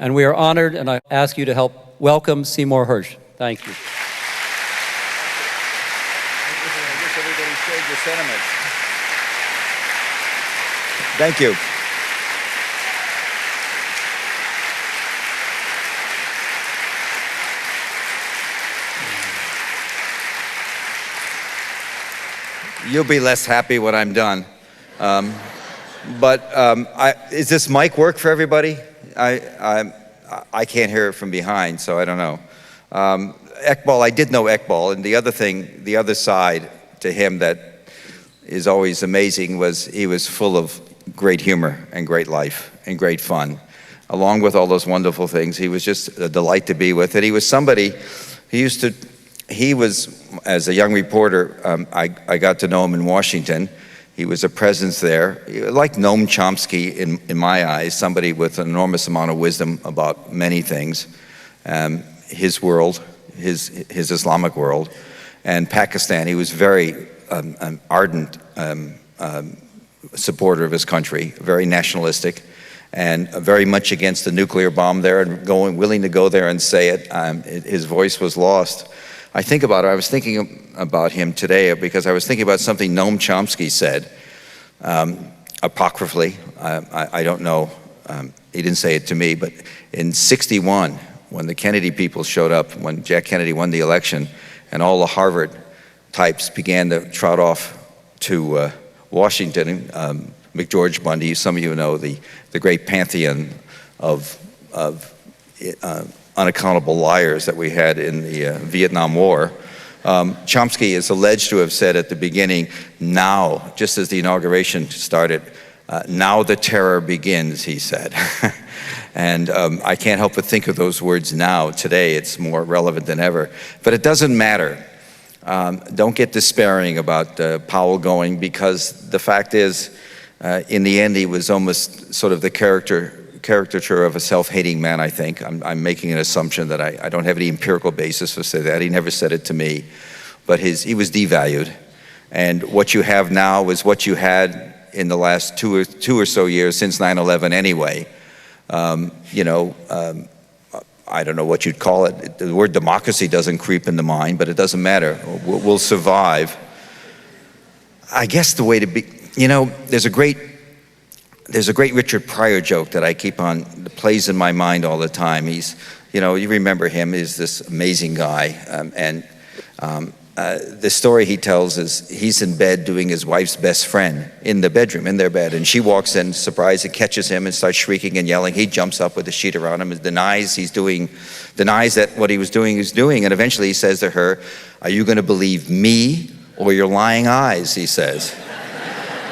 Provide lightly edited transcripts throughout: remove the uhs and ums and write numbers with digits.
And we are honored, and I ask you to help welcome Seymour Hersh. Thank you. I wish everybody shared your sentiments. Thank you. You'll be less happy when I'm done. Is this mic work for everybody? I can't hear it from behind, so I don't know. Eqbal, I did know Eqbal, and the other thing, the other side to him that is always amazing was he was full of great humor and great life and great fun. Along with all those wonderful things, he was just a delight to be with. And he was somebody, he was, as a young reporter, I got to know him in Washington. He was a presence there, like Noam Chomsky in my eyes, somebody with an enormous amount of wisdom about many things. His world, his Islamic world, and Pakistan. He was very ardent supporter of his country, very nationalistic, and very much against the nuclear bomb there, and willing to go there and say it. His voice was lost. I think about it. I was thinking about him today because I was thinking about something Noam Chomsky said, apocryphally. I don't know. He didn't say it to me, but in '61, when the Kennedy people showed up, when Jack Kennedy won the election, and all the Harvard types began to trot off to Washington, McGeorge Bundy, some of you know the great pantheon of unaccountable liars that we had in the Vietnam War. Chomsky is alleged to have said at the beginning, now, just as the inauguration started, now the terror begins, he said. And I can't help but think of those words now. Today, it's more relevant than ever. But it doesn't matter. Don't get despairing about Powell going, because the fact is, in the end, he was almost sort of the caricature of a self-hating man, I think. I'm making an assumption that I don't have any empirical basis to say that. He never said it to me. But he was devalued. And what you have now is what you had in the last two or so years since 9/11 anyway. I don't know what you'd call it. The word democracy doesn't creep into mind, but it doesn't matter. We'll survive. I guess the way to be, there's a great Richard Pryor joke that I keep on, that plays in my mind all the time. He's, you remember him, he's this amazing guy. The story he tells is he's in bed doing his wife's best friend in the bedroom, in their bed, and she walks in, surprised, and catches him and starts shrieking and yelling. He jumps up with a sheet around him and denies that what he was doing is doing, and eventually he says to her, "Are you going to believe me or your lying eyes?" he says.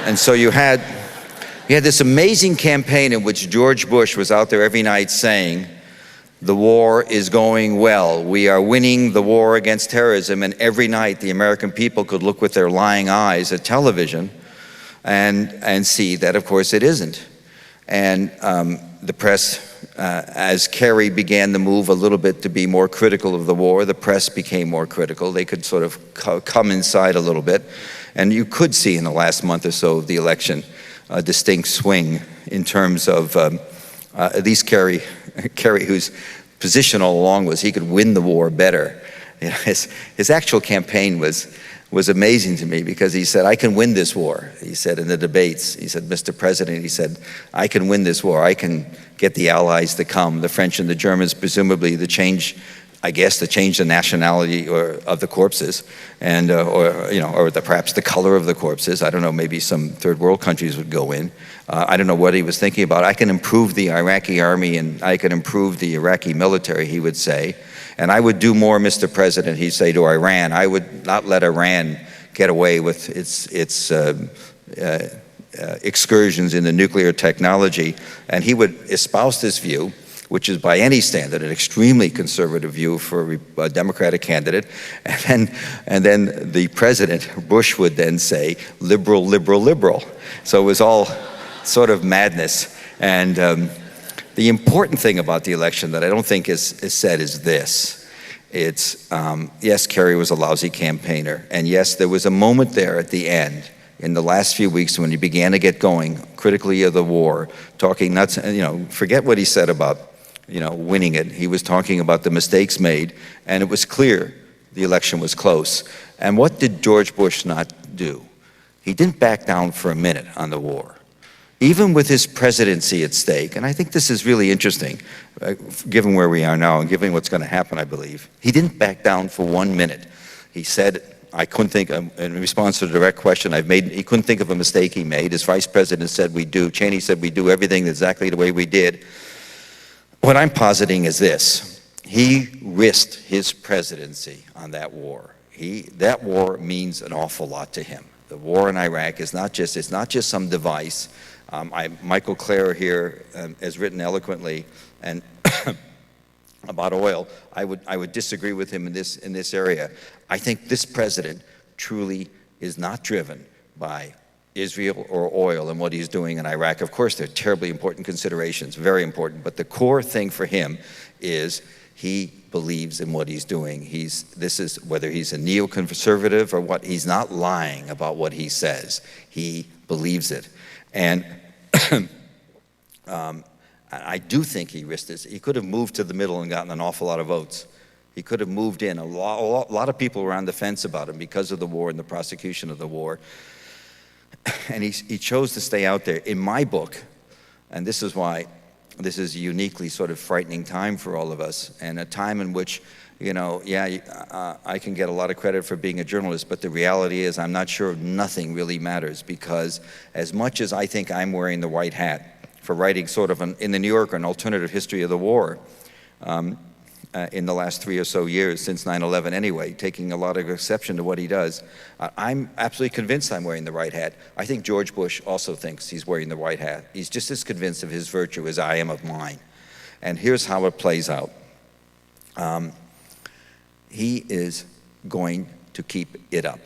And so you had this amazing campaign in which George Bush was out there every night saying, the war is going well. We are winning the war against terrorism. And every night the American people could look with their lying eyes at television and see that, of course, it isn't. And the press, as Kerry began to move a little bit to be more critical of the war, the press became more critical. They could sort of come inside a little bbit. And you could see in the last month or so of the election a distinct swing in terms of at least Kerry, whose position all along was he could win the war better. His actual campaign was amazing to me, because he said, "I can win this war." He said in the debates, he said, "Mr. President," he said, "I can win this war. I can get the Allies to come, the French and the Germans, presumably to change the nationality of the corpses, and perhaps the color of the corpses. I don't know, maybe some third world countries would go in. I don't know what he was thinking about. I can improve the Iraqi army and I can improve the Iraqi military," he would say. "And I would do more, Mr. President," he'd say to Iran. "I would not let Iran get away with its excursions in the nuclear technology." And he would espouse this view, which is by any standard an extremely conservative view for a Democratic candidate. And then the President, Bush, would then say, "Liberal, liberal, liberal." So it was all sort of madness. And the important thing about the election that I don't think is said is this. It's, yes, Kerry was a lousy campaigner. And yes, there was a moment there at the end, in the last few weeks, when he began to get going critically of the war, talking nuts, forget what he said about winning it. He was talking about the mistakes made, and it was clear the election was close. And what did George Bush not do? He didn't back down for a minute on the war. Even with his presidency at stake, and I think this is really interesting, given where we are now and given what's going to happen, I believe, he didn't back down for 1 minute. He said, I couldn't think, in response to the direct question he couldn't think of a mistake he made. His vice president said we do. Cheney said we do everything exactly the way we did. What I'm positing is this. He risked his presidency on that war. That war means an awful lot to him. The war in Iraq is it's not just some device. Michael Clare here has written eloquently and about oil. I would disagree with him in this area. I think this president truly is not driven by Israel or oil and what he's doing in Iraq. Of course, they're terribly important considerations, very important. But the core thing for him is he believes in what he's doing. Whether he's a neoconservative or what, he's not lying about what he says. He believes it. And I do think he risked this. He could have moved to the middle and gotten an awful lot of votes. He could have moved in. A lot of people were on the fence about him because of the war and the prosecution of the war. And he chose to stay out there. In my book, and this is why this is a uniquely sort of frightening time for all of us, and a time in which, I can get a lot of credit for being a journalist, but the reality is I'm not sure nothing really matters, because as much as I think I'm wearing the white hat for writing sort of in the New Yorker an alternative history of the war in the last 3 or so years, since 9/11 anyway, taking a lot of exception to what he does, I'm absolutely convinced I'm wearing the right hat. I think George Bush also thinks he's wearing the white hat. He's just as convinced of his virtue as I am of mine. And here's how it plays out. He is going to keep it up.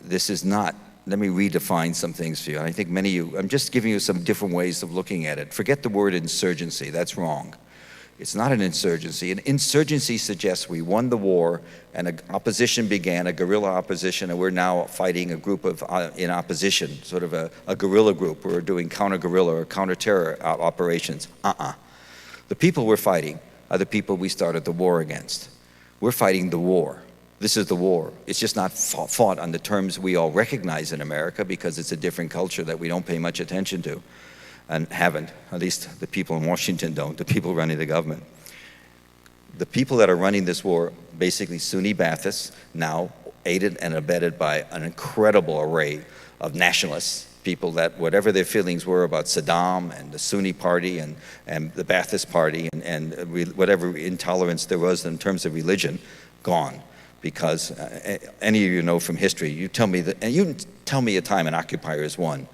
This is not, let me redefine some things for you. I think many of you, I'm just giving you some different ways of looking at it. Forget the word insurgency, that's wrong. It's not an insurgency. An insurgency suggests we won the war and an opposition began, a guerrilla opposition, and we're now fighting a group of in opposition, sort of a guerrilla group. We're doing counter-guerrilla or counter-terror operations. The people we're fighting are the people we started the war against. We're fighting the war. This is the war. It's just not fought on the terms we all recognize in America, because it's a different culture that we don't pay much attention to. And haven't, at least the people in Washington don't, the people running the government. The people that are running this war, basically Sunni Baathists, now aided and abetted by an incredible array of nationalists, people that whatever their feelings were about Saddam and the Sunni party and the Baathist party and whatever intolerance there was in terms of religion, gone. Because any of you know from history, you tell me a time an occupier has won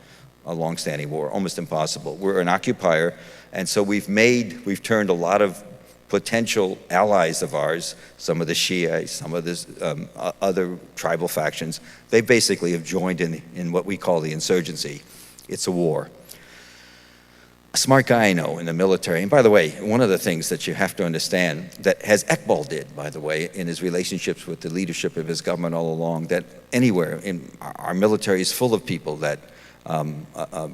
a long-standing war. Almost impossible. We're an occupier, and so we've turned a lot of potential allies of ours, some of the Shia, some of the other tribal factions, they basically have joined in what we call the insurgency. It's a war. A smart guy I know in the military, and by the way, one of the things that you have to understand, that as Eqbal did, by the way, in his relationships with the leadership of his government all along, that anywhere in our military is full of people that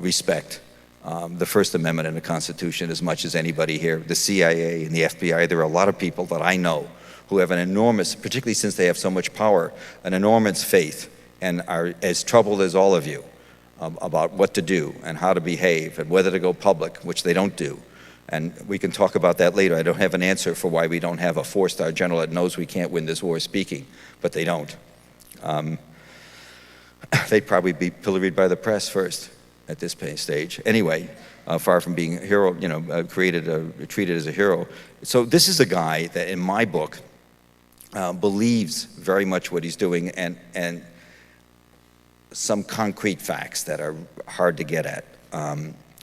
respect the First Amendment and the Constitution as much as anybody here. The CIA and the FBI, there are a lot of people that I know who have an enormous, particularly since they have so much power, an enormous faith and are as troubled as all of you about what to do and how to behave and whether to go public, which they don't do. And we can talk about that later. I don't have an answer for why we don't have a 4-star general that knows we can't win this war speaking, but they don't. They'd probably be pilloried by the press first at this stage. Anyway, far from being a hero, treated as a hero. So this is a guy that, in my book, believes very much what he's doing, and some concrete facts that are hard to get at.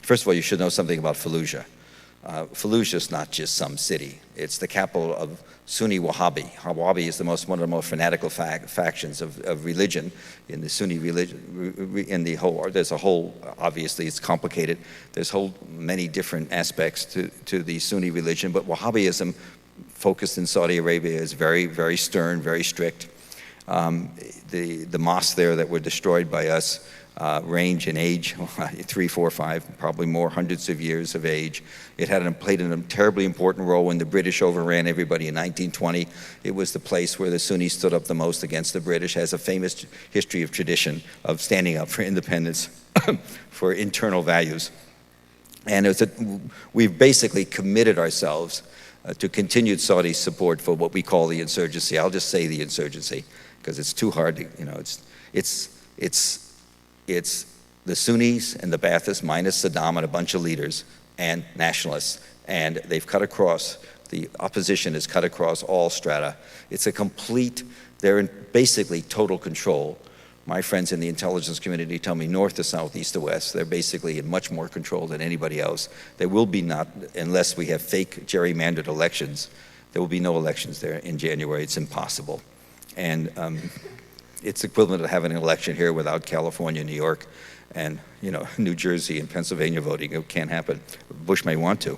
First of all, you should know something about Fallujah. Fallujah is not just some city. It's the capital of Sunni Wahhabi. Wahhabi is one of the most fanatical factions of religion in the Sunni religion. There's a whole, obviously it's complicated. There's many different aspects to the Sunni religion, but Wahhabism focused in Saudi Arabia is very, very stern, very strict. The mosques there that were destroyed by us range in age, 3, 4, 5, probably more, hundreds of years of age. It played a terribly important role when the British overran everybody in 1920. It was the place where the Sunnis stood up the most against the British, has a famous history of tradition of standing up for independence, for internal values. And we've basically committed ourselves to continued Saudi support for what we call the insurgency. I'll just say the insurgency, because it's too hard to, it's the Sunnis and the Baathists minus Saddam and a bunch of leaders and nationalists. And they've cut across, the opposition has cut across all strata. It's a complete, they're in basically total control. My friends in the intelligence community tell me north to south, east to west, they're basically in much more control than anybody else. There will be not, unless we have fake gerrymandered elections, there will be no elections there in January. It's impossible. And it's equivalent to having an election here without California, New York, and New Jersey and Pennsylvania voting. It can't happen. Bush may want to.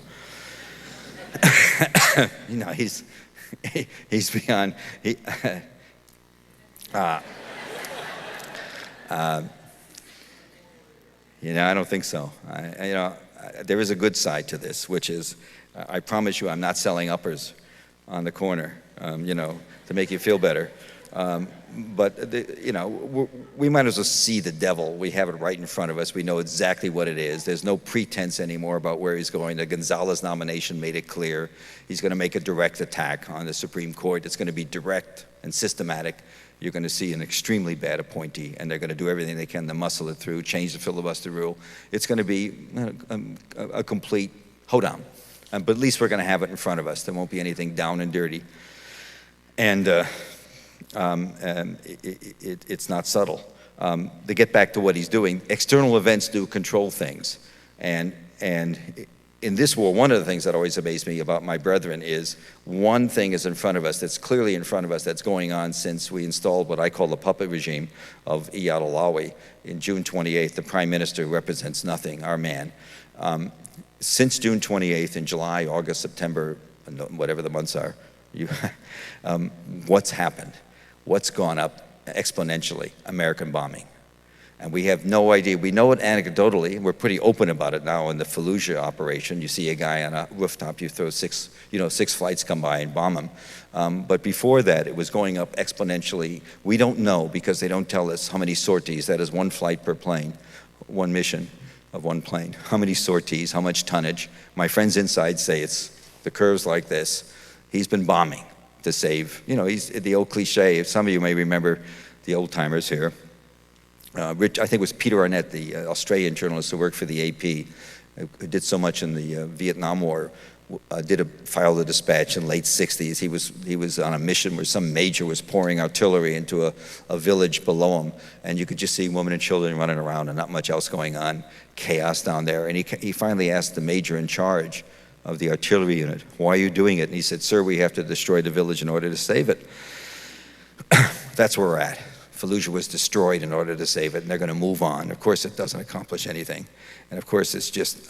He's beyond. I don't think so. There is a good side to this, which is, I promise you, I'm not selling uppers on the corner, to make you feel better. But we might as well see the devil. We have it right in front of us. We know exactly what it is. There's no pretense anymore about where he's going. The Gonzalez nomination made it clear. He's going to make a direct attack on the Supreme Court. It's going to be direct and systematic. You're going to see an extremely bad appointee, and they're going to do everything they can to muscle it through, change the filibuster rule. It's going to be a complete hoedown. But at least we're going to have it in front of us. There won't be anything down and dirty. And it's not subtle. To get back to what he's doing, external events do control things. And in this war, one of the things that always amazed me about my brethren is one thing is in front of us, that's clearly in front of us, that's going on since we installed what I call the puppet regime of Iyad Allawi. In June 28th, the prime minister who represents nothing, our man. Since June 28th, in July, August, September, whatever the months are, what's happened? What's gone up exponentially? American bombing. And we have no idea. We know it anecdotally. We're pretty open about it now in the Fallujah operation. You see a guy on a rooftop, you throw six flights come by and bomb him. But before that, it was going up exponentially. We don't know because they don't tell us how many sorties. That is one flight per plane, one mission of one plane. How many sorties, how much tonnage. My friends inside say the curve's like this. He's been bombing to save, he's the old cliche. Some of you may remember the old timers here. I think it was Peter Arnett, the Australian journalist who worked for the AP, who did so much in the Vietnam War, filed a dispatch in the late 60s. He was on a mission where some major was pouring artillery into a village below him, and you could just see women and children running around and not much else going on, chaos down there. And he finally asked the major in charge of the artillery unit, "Why are you doing it?" And he said, "Sir, we have to destroy the village in order to save it." That's where we're at. Fallujah was destroyed in order to save it, and they're going to move on. Of course, it doesn't accomplish anything. And of course, it's just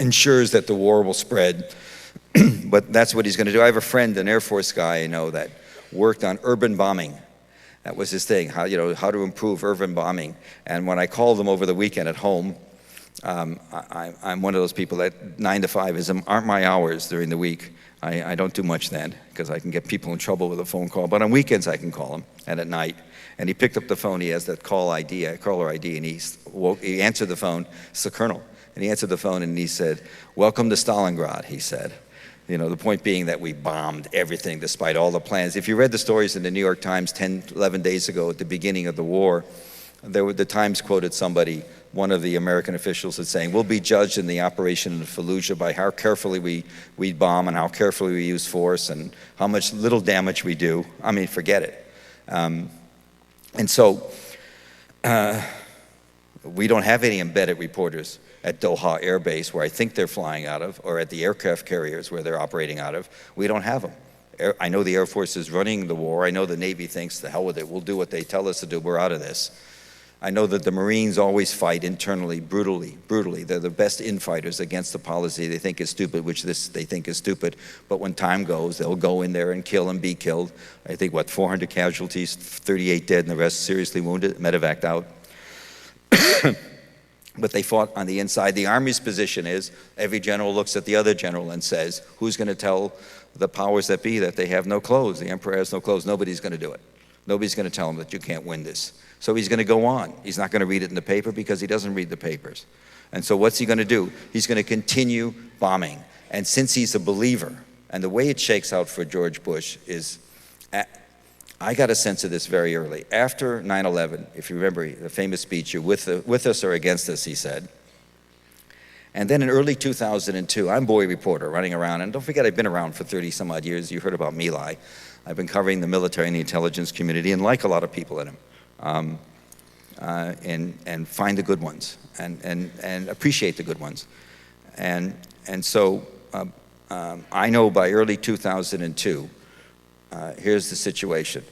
ensures that the war will spread. But that's what he's going to do. I have a friend, an Air Force guy I know, that worked on urban bombing. That was his thing, how to improve urban bombing. And when I called him over the weekend at home, I'm one of those people that 9 to 5 aren't my hours during the week. I don't do much then because I can get people in trouble with a phone call. But on weekends I can call him, and at night. And he picked up the phone. He has that caller ID, and he answered the phone. It's the colonel. And he answered the phone and he said, "Welcome to Stalingrad," he said. The point being that we bombed everything despite all the plans. If you read the stories in the New York Times 10, 11 days ago at the beginning of the war, the Times quoted somebody, one of the American officials, as saying, "We'll be judged in the operation in Fallujah by how carefully we bomb and how carefully we use force and how much little damage we do." I mean, forget it. And so we don't have any embedded reporters at Doha Air Base, where I think they're flying out of, or at the aircraft carriers where they're operating out of. We don't have them. I know the Air Force is running the war. I know the Navy thinks, the hell with it, we'll do what they tell us to do, we're out of this. I know that the Marines always fight internally, brutally. They're the best infighters against the policy they think is stupid, which they think is stupid. But when time goes, they'll go in there and kill and be killed. I think, 400 casualties, 38 dead, and the rest seriously wounded, medevaced out. But they fought on the inside. The Army's position is every general looks at the other general and says, who's going to tell the powers that be that they have no clothes? The emperor has no clothes. Nobody's going to do it. Nobody's going to tell him that you can't win this. So he's going to go on. He's not going to read it in the paper because he doesn't read the papers. And so what's he going to do? He's going to continue bombing. And since he's a believer, and the way it shakes out for George Bush is, I got a sense of this very early. After 9/11, if you remember the famous speech, you're with us or against us, he said. And then in early 2002, I'm boy reporter running around, and don't forget I've been around for 30 some odd years. You heard about My Lai. I've been covering the military and the intelligence community, and like a lot of people in him, and find the good ones and appreciate the good ones. And so I know by early 2002, here's the situation.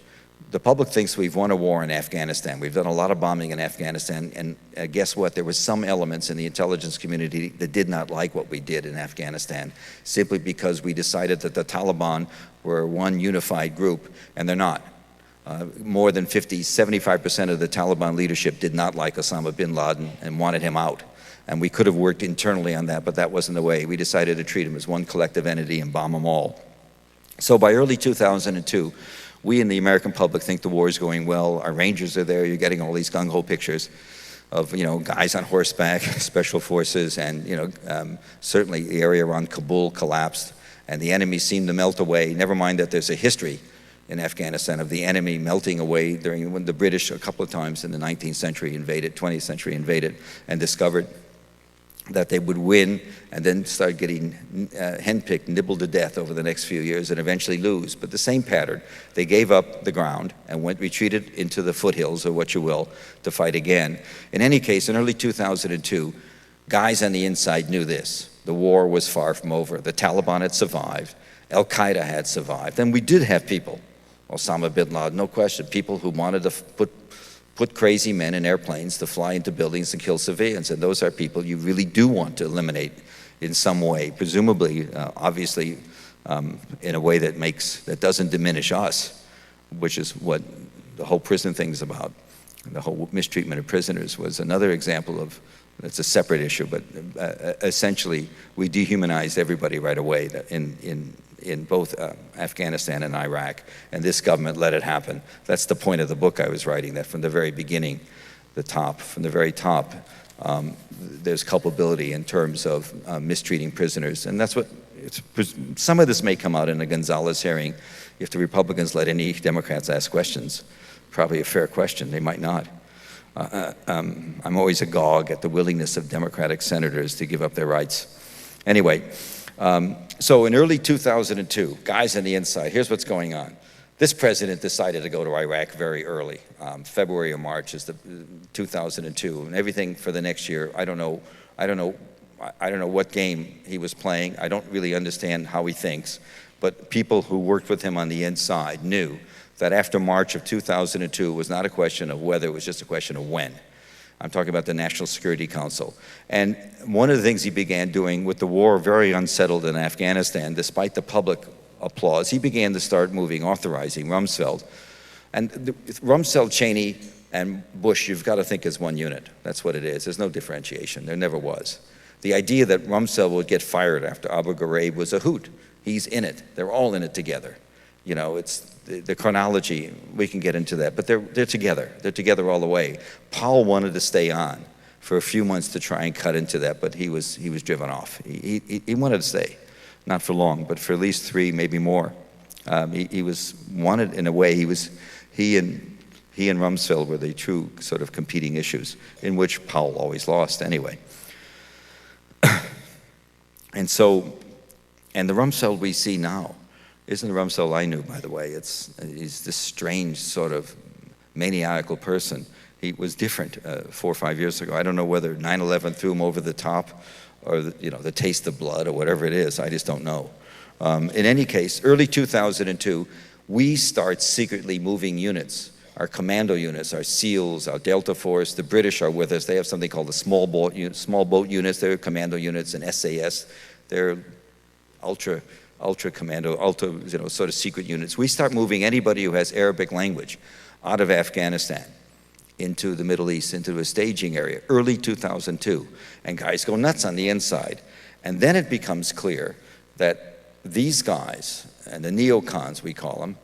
The public thinks we've won a war in Afghanistan. We've done a lot of bombing in Afghanistan, and guess what? There were some elements in the intelligence community that did not like what we did in Afghanistan, simply because we decided that the Taliban were one unified group, and they're not. More than 75% of the Taliban leadership did not like Osama bin Laden and wanted him out. And we could have worked internally on that, but that wasn't the way. We decided to treat him as one collective entity and bomb them all. So by early 2002, we in the American public think the war is going well. Our Rangers are there. You're getting all these gung-ho pictures of, guys on horseback, special forces, and, certainly the area around Kabul collapsed, and the enemy seemed to melt away. Never mind that there's a history in Afghanistan of the enemy melting away during when the British a couple of times in the 19th century invaded, 20th century invaded, and discovered that they would win and then start getting henpicked, nibbled to death over the next few years and eventually lose. But the same pattern. They gave up the ground and retreated into the foothills, or what you will, to fight again. In any case, in early 2002, guys on the inside knew this. The war was far from over. The Taliban had survived. Al-Qaeda had survived. And we did have people, Osama bin Laden, no question, people who wanted to put crazy men in airplanes to fly into buildings and kill civilians. And those are people you really do want to eliminate in some way, presumably, obviously, in a way that doesn't diminish us, which is what the whole prison thing is about. The whole mistreatment of prisoners was another example of, it's a separate issue, but essentially we dehumanized everybody right away in both Afghanistan and Iraq, and this government let it happen. That's the point of the book I was writing, that from the very beginning, from the very top, there's culpability in terms of mistreating prisoners, and that's what, some of this may come out in a Gonzalez hearing if the Republicans let any Democrats ask questions. Probably a fair question, they might not. I'm always agog at the willingness of Democratic senators to give up their rights. Anyway, so in early 2002, guys on the inside, here's what's going on. This president decided to go to Iraq very early. February or March is the 2002, and everything for the next year. I don't know what game he was playing. I don't really understand how he thinks, but people who worked with him on the inside knew that after March of 2002 was not a question of whether, it was just a question of when. I'm talking about the National Security Council. And one of the things he began doing with the war very unsettled in Afghanistan, despite the public applause, he began to start authorizing Rumsfeld. And Rumsfeld, Cheney, and Bush, you've got to think as one unit. That's what it is. There's no differentiation. There never was. The idea that Rumsfeld would get fired after Abu Ghraib was a hoot. He's in it. They're all in it together. It's the chronology, we can get into that, but they're together. They're together all the way. Powell wanted to stay on for a few months to try and cut into that, but he was driven off. He wanted to stay, not for long, but for at least 3, maybe more. He was wanted in a way. He and Rumsfeld were the true sort of competing issues, in which Powell always lost anyway. And the Rumsfeld we see now isn't the Rumsfeld I knew, by the way. He's this strange sort of maniacal person. He was different 4 or 5 years ago. I don't know whether 9/11 threw him over the top, or the taste of blood, or whatever it is. I just don't know. In any case, early 2002, we start secretly moving units our commando units, our SEALs, our Delta Force. The British are with us. They have something called the small boat units. They're commando units, and SAS. They're ultra commando, sort of secret units. We start moving anybody who has Arabic language out of Afghanistan into the Middle East, into a staging area, early 2002. And guys go nuts on the inside. And then it becomes clear that these guys, and the neocons we call them,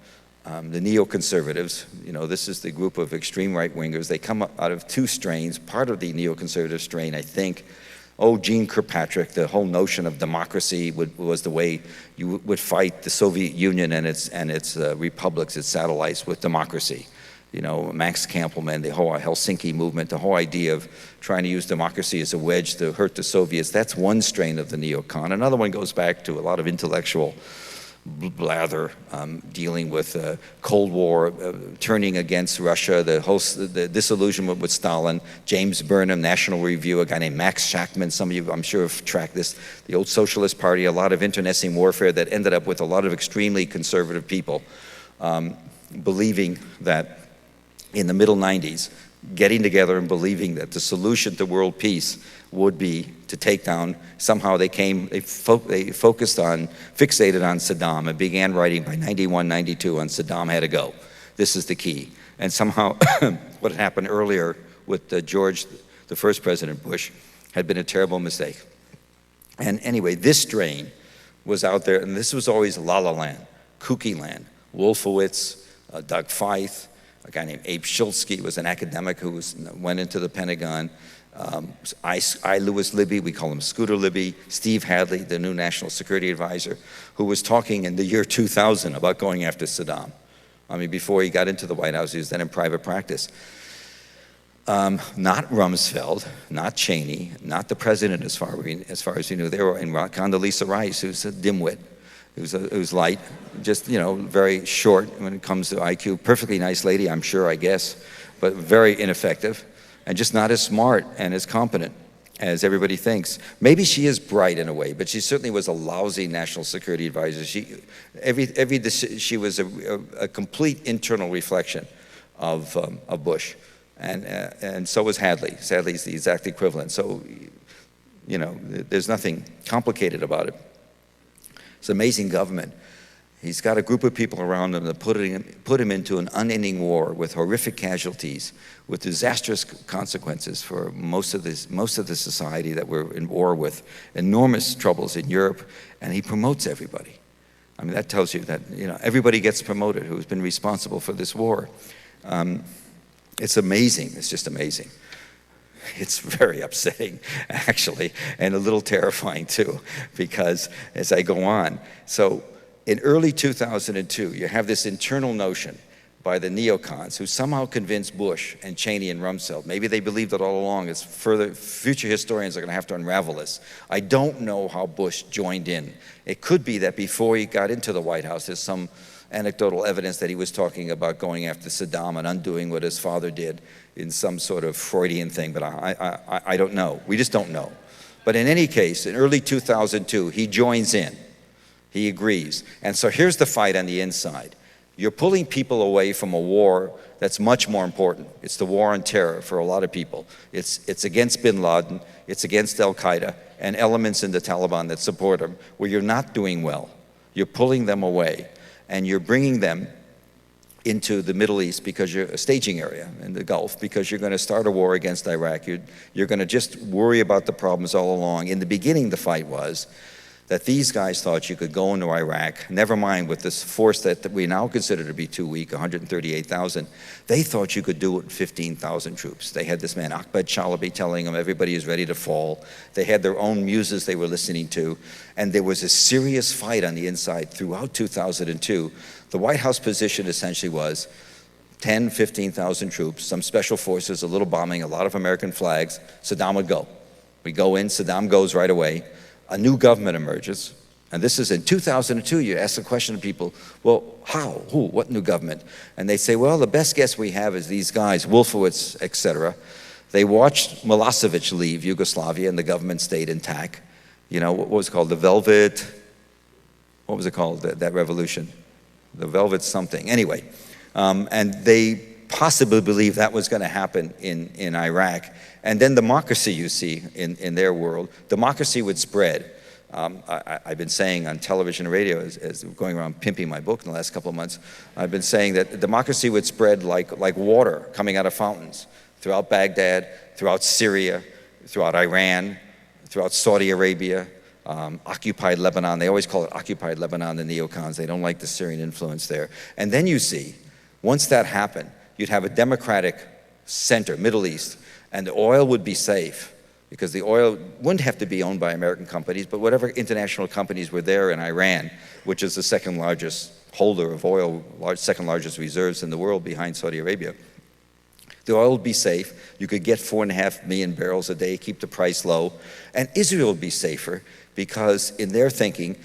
the neoconservatives, this is the group of extreme right-wingers. They come out of two strains. Part of the neoconservative strain, I think, Jeane Kirkpatrick, the whole notion of democracy was the way you would fight the Soviet Union and its republics, its satellites, with democracy. Max Kampelman, the whole Helsinki movement, the whole idea of trying to use democracy as a wedge to hurt the Soviets. That's one strain of the neocon. Another one goes back to a lot of intellectual blather, dealing with Cold War, turning against Russia, the disillusionment with Stalin, James Burnham, National Review, a guy named Max Shachtman. Some of you, I'm sure, have tracked this. The old Socialist Party, a lot of internecine warfare that ended up with a lot of extremely conservative people believing that in the middle 90s, getting together and believing that the solution to world peace would be to take down, somehow they fixated on Saddam and began writing by 91, 92 on Saddam had to go. This is the key. And somehow what had happened earlier with George, the first President Bush, had been a terrible mistake. And anyway, this strain was out there, and this was always La La Land, kooky land. Wolfowitz, Doug Feith, a guy named Abe Schultzky was an academic who went into the Pentagon. I. Lewis Libby, we call him Scooter Libby. Steve Hadley, the new National Security Advisor, who was talking in the year 2000 about going after Saddam. I mean, before he got into the White House, he was then in private practice. Not Rumsfeld, not Cheney, not the president as far as we knew. They were in Condoleezza Rice, who's a dimwit, who's light, just, very short when it comes to IQ. Perfectly nice lady, I'm sure, I guess, but very ineffective and just not as smart and as competent as everybody thinks. Maybe she is bright in a way, but she certainly was a lousy national security advisor. She was a complete internal reflection of Bush. And so was Hadley. Hadley's the exact equivalent. So, there's nothing complicated about it. It's amazing government. He's got a group of people around him that put him into an unending war with horrific casualties, with disastrous consequences for most of the society that we're in war with, enormous troubles in Europe, and he promotes everybody. I mean, that tells you that everybody gets promoted who's been responsible for this war. It's amazing. It's just amazing. It's very upsetting, actually, and a little terrifying, too, because as I go on. So in early 2002, you have this internal notion by the neocons who somehow convinced Bush and Cheney and Rumsfeld. Maybe they believed it all along. It's future historians are going to have to unravel this. I don't know how Bush joined in. It could be that before he got into the White House, there's some anecdotal evidence that he was talking about going after Saddam and undoing what his father did in some sort of Freudian thing, but I don't know. We just don't know. But in any case, in early 2002, he joins in. He agrees. And so here's the fight on the inside. You're pulling people away from a war that's much more important. It's the war on terror for a lot of people. It's against bin Laden, it's against Al-Qaeda, and elements in the Taliban that support them, where you're not doing well. You're pulling them away. And you're bringing them into the Middle East because you're a staging area in the Gulf, because you're going to start a war against Iraq. You're going to just worry about the problems all along. In the beginning, the fight was that these guys thought you could go into Iraq, never mind with this force that we now consider to be too weak, 138,000. They thought you could do it with 15,000 troops. They had this man, Ahmed Chalabi, telling them everybody is ready to fall. They had their own muses they were listening to. And there was a serious fight on the inside throughout 2002. The White House position essentially was 10, 15,000 troops, some special forces, a little bombing, a lot of American flags. Saddam would go. We go in, Saddam goes right away. A new government emerges, and this is in 2002. You ask the question to people, well, how, who, what new government? And they say, well, the best guess we have is these guys, Wolfowitz, etc. They watched Milosevic leave Yugoslavia, and the government stayed intact. What was it called? The Velvet, what was it called, that revolution? The Velvet something. Anyway, and they possibly believe that was going to happen in Iraq. And then democracy, you see, in their world, democracy would spread. I've been saying on television and radio, as going around pimping my book in the last couple of months, I've been saying that democracy would spread like water coming out of fountains throughout Baghdad, throughout Syria, throughout Iran, throughout Saudi Arabia, occupied Lebanon. They always call it occupied Lebanon, the neocons. They don't like the Syrian influence there. And then you see, once that happened, you'd have a democratic center, Middle East, and the oil would be safe, because the oil wouldn't have to be owned by American companies, but whatever international companies were there in Iran, which is the second largest holder of oil, second largest reserves in the world behind Saudi Arabia. The oil would be safe. You could get 4.5 million barrels a day, keep the price low. And Israel would be safer because in their thinking,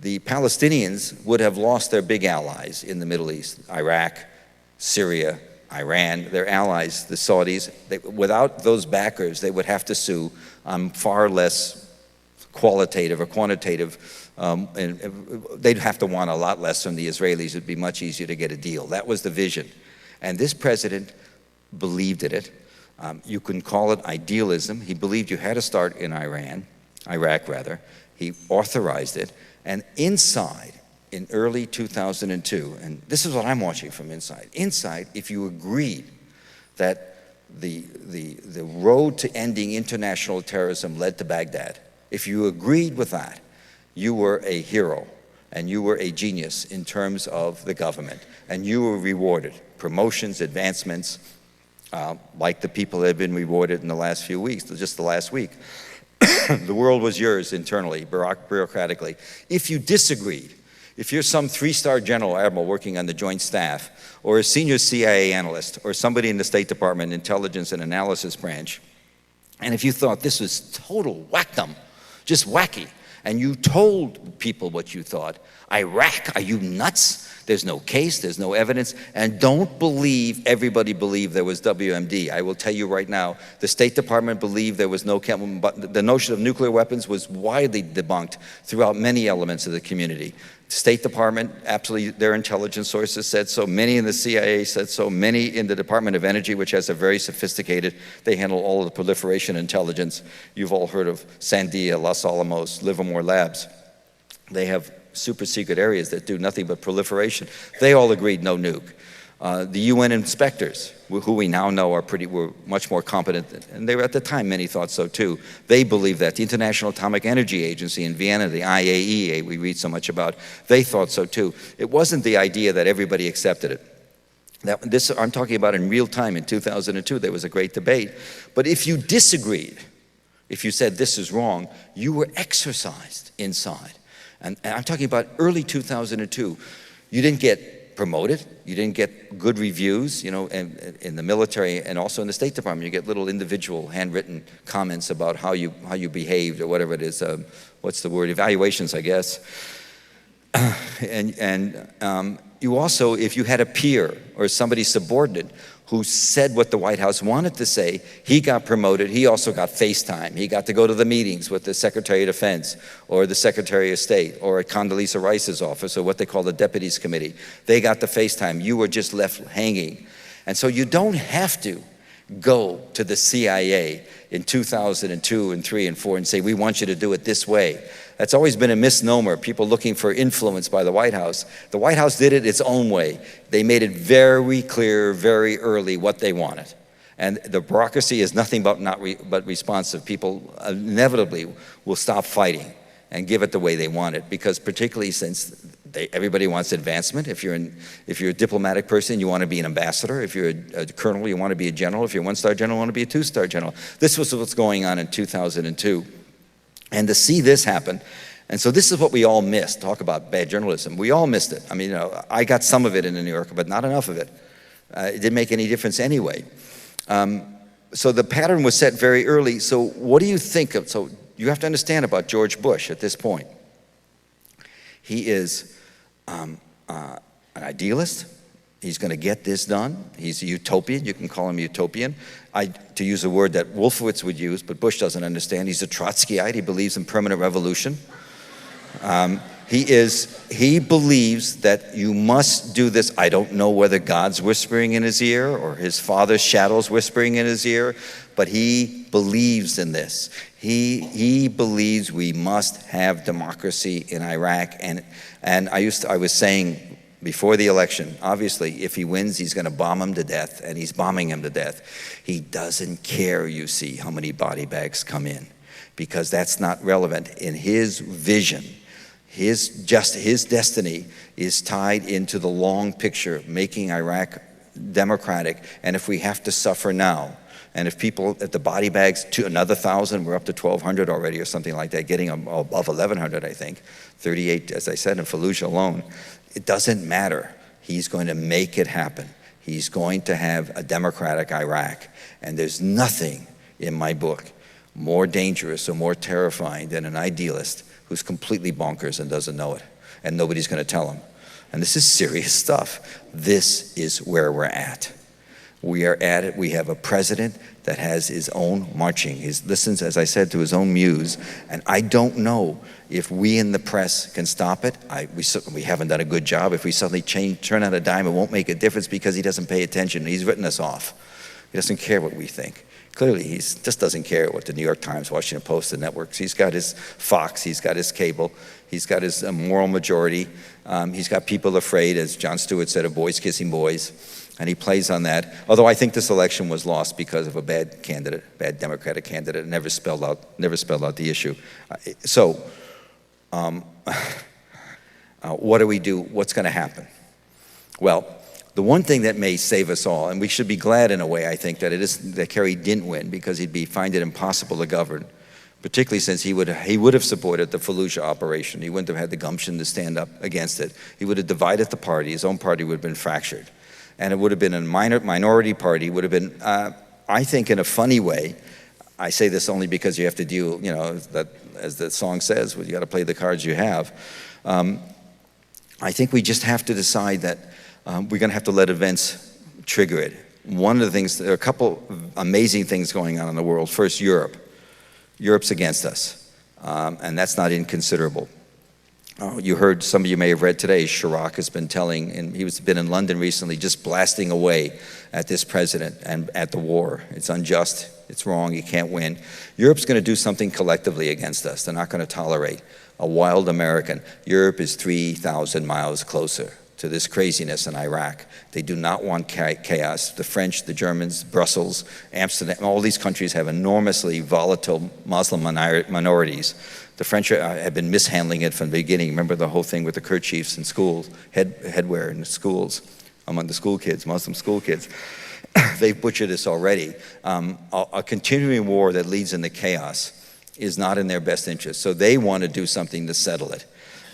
the Palestinians would have lost their big allies in the Middle East, Iraq, Syria, Iran, their allies, the Saudis. Without those backers, they would have to sue on far less qualitative or quantitative, and they'd have to want a lot less from the Israelis. It'd be much easier to get a deal. That was the vision. And this president believed in it. You can call it idealism. He believed you had to start in Iraq rather. He authorized it. And inside, in early 2002, and this is what I'm watching from inside. Inside, if you agreed that the road to ending international terrorism led to Baghdad, if you agreed with that, you were a hero and you were a genius in terms of the government, and you were rewarded. Promotions, advancements, like the people that have been rewarded in the last few weeks, just the last week. The world was yours internally, bureaucratically. If you disagreed, if you're some 3-star general admiral working on the Joint Staff, or a senior CIA analyst, or somebody in the State Department Intelligence and Analysis Branch, and if you thought this was total whackdom, just wacky, and you told people what you thought, Iraq, are you nuts? There's no case, there's no evidence, and don't believe everybody believed there was WMD. I will tell you right now, the State Department believed there was no chemical, but the notion of nuclear weapons was widely debunked throughout many elements of the community. The State Department, absolutely, their intelligence sources said so, many in the CIA said so, many in the Department of Energy, which has a very sophisticated, they handle all of the proliferation intelligence. You've all heard of Sandia, Los Alamos, Livermore Labs. They have super secret areas that do nothing but proliferation. They all agreed no nuke. The UN inspectors, who we now know were much more competent, and they were at the time, many thought so too. They believed that. The International Atomic Energy Agency in Vienna, the IAEA we read so much about, they thought so too. It wasn't the idea that everybody accepted it. I'm talking about in real time in 2002, there was a great debate. But if you disagreed, if you said this is wrong, you were exercised inside. And I'm talking about early 2002. You didn't get promoted. You didn't get good reviews, you know, in the military and also in the State Department. You get little individual handwritten comments about how you behaved or whatever it is. What's the word? Evaluations, I guess. You also, if you had a peer or somebody subordinate who said what the White House wanted to say, he got promoted. He also got FaceTime. He got to go to the meetings with the Secretary of Defense or the Secretary of State or at Condoleezza Rice's office or what they call the Deputies Committee. They got the FaceTime. You were just left hanging. And so you don't have to go to the CIA in 2002 and 3 and 4 and say, we want you to do it this way. That's always been a misnomer, people looking for influence by the White House. The White House did it its own way. They made it very clear, very early what they wanted. And the bureaucracy is nothing but but responsive. People inevitably will stop fighting and give it the way they want it, because particularly since everybody wants advancement. If you're a diplomatic person, you want to be an ambassador. If you're a colonel, you want to be a general. If you're a 1-star general, you want to be a 2-star general. This was what's going on in 2002. And to see this happen, and so this is what we all missed. Talk about bad journalism. We all missed it. I mean, you know, I got some of it in the New Yorker, but not enough of it. It didn't make any difference anyway. So the pattern was set very early. So what do you think of, so you have to understand about George Bush at this point. He is an idealist. He's going to get this done. He's a utopian. You can call him utopian. To use a word that Wolfowitz would use, but Bush doesn't understand. He's a Trotskyite. He believes in permanent revolution. He believes that you must do this. I don't know whether God's whispering in his ear or his father's shadows whispering in his ear, but he believes in this. He believes we must have democracy in Iraq. And I was saying before the election, obviously, if he wins, he's going to bomb him to death, and he's bombing him to death. He doesn't care, you see, how many body bags come in, because that's not relevant. In his vision, his destiny is tied into the long picture of making Iraq democratic. And if we have to suffer now, and if the body bags to another 1,000, we're up to 1,200 already or something like that, getting above 1,100, I think, 38, as I said, in Fallujah alone. It doesn't matter. He's going to make it happen. He's going to have a democratic Iraq. And there's nothing in my book more dangerous or more terrifying than an idealist who's completely bonkers and doesn't know it. And nobody's going to tell him. And this is serious stuff. This is where we're at. We are at it. We have a president that has his own marching. He listens, as I said, to his own muse. And I don't know if we in the press can stop it. We haven't done a good job. If we suddenly turn on a dime, it won't make a difference because he doesn't pay attention. He's written us off. He doesn't care what we think. Clearly, he just doesn't care what the New York Times, Washington Post, the networks. He's got his Fox. He's got his cable. He's got his moral majority. He's got people afraid, as Jon Stewart said, of boys kissing boys. And he plays on that. Although I think this election was lost because of a bad Democratic candidate, never spelled out the issue. What do we do? What's going to happen? Well, the one thing that may save us all, and we should be glad in a way, I think, that Kerry didn't win, because he'd find it impossible to govern, particularly since he would have supported the Fallujah operation. He wouldn't have had the gumption to stand up against it. He would have divided the party. His own party would have been fractured. And it would have been a minority party, would have been, I think, in a funny way. I say this only because you have to deal, as the song says, you got to play the cards you have. I think we just have to decide that we're going to have to let events trigger it. One of the things, there are a couple amazing things going on in the world. First, Europe. Europe's against us, and that's not inconsiderable. You heard, some of you may have read today, Chirac has been telling, and he's been in London recently, just blasting away at this president and at the war. It's unjust, it's wrong, he can't win. Europe's going to do something collectively against us. They're not going to tolerate a wild American. Europe is 3,000 miles closer to this craziness in Iraq. They do not want chaos. The French, the Germans, Brussels, Amsterdam, all these countries have enormously volatile Muslim minorities. The French have been mishandling it from the beginning. Remember the whole thing with the kerchiefs in schools, headwear in the schools, among the school kids, Muslim school kids. They've butchered this already. A continuing war that leads into chaos is not in their best interest. So they want to do something to settle it.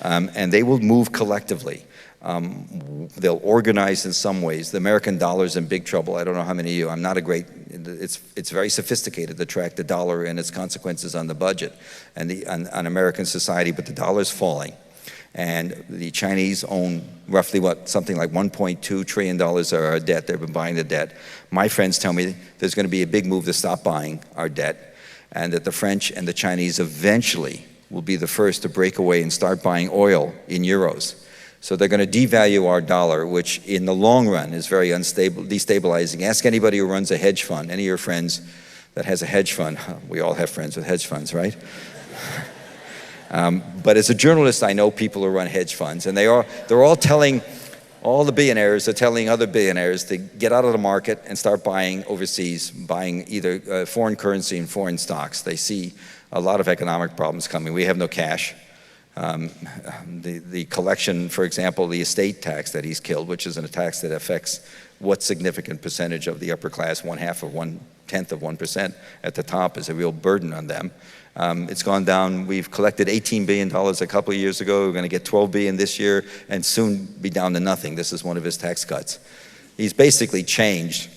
And they will move collectively. They'll organize in some ways. The American dollar's in big trouble. I don't know how many of you, it's very sophisticated to track the dollar and its consequences on the budget and on American society, but the dollar's falling. And the Chinese own roughly something like $1.2 trillion of our debt. They've been buying the debt. My friends tell me there's going to be a big move to stop buying our debt, and that the French and the Chinese eventually will be the first to break away and start buying oil in euros. So they're going to devalue our dollar, which in the long run is very unstable, destabilizing. Ask anybody who runs a hedge fund, any of your friends that has a hedge fund. We all have friends with hedge funds, right? But as a journalist, I know people who run hedge funds, and they're all telling, all the billionaires are telling other billionaires to get out of the market and start buying overseas, buying either foreign currency and foreign stocks. They see a lot of economic problems coming. We have no cash. The collection, for example, the estate tax that he's killed, which is a tax that affects what significant percentage of the upper class, 1/10 of 1% at the top, is a real burden on them. It's gone down. We've collected $18 billion a couple of years ago. We're going to get $12 billion this year and soon be down to nothing. This is one of his tax cuts. He's basically changed,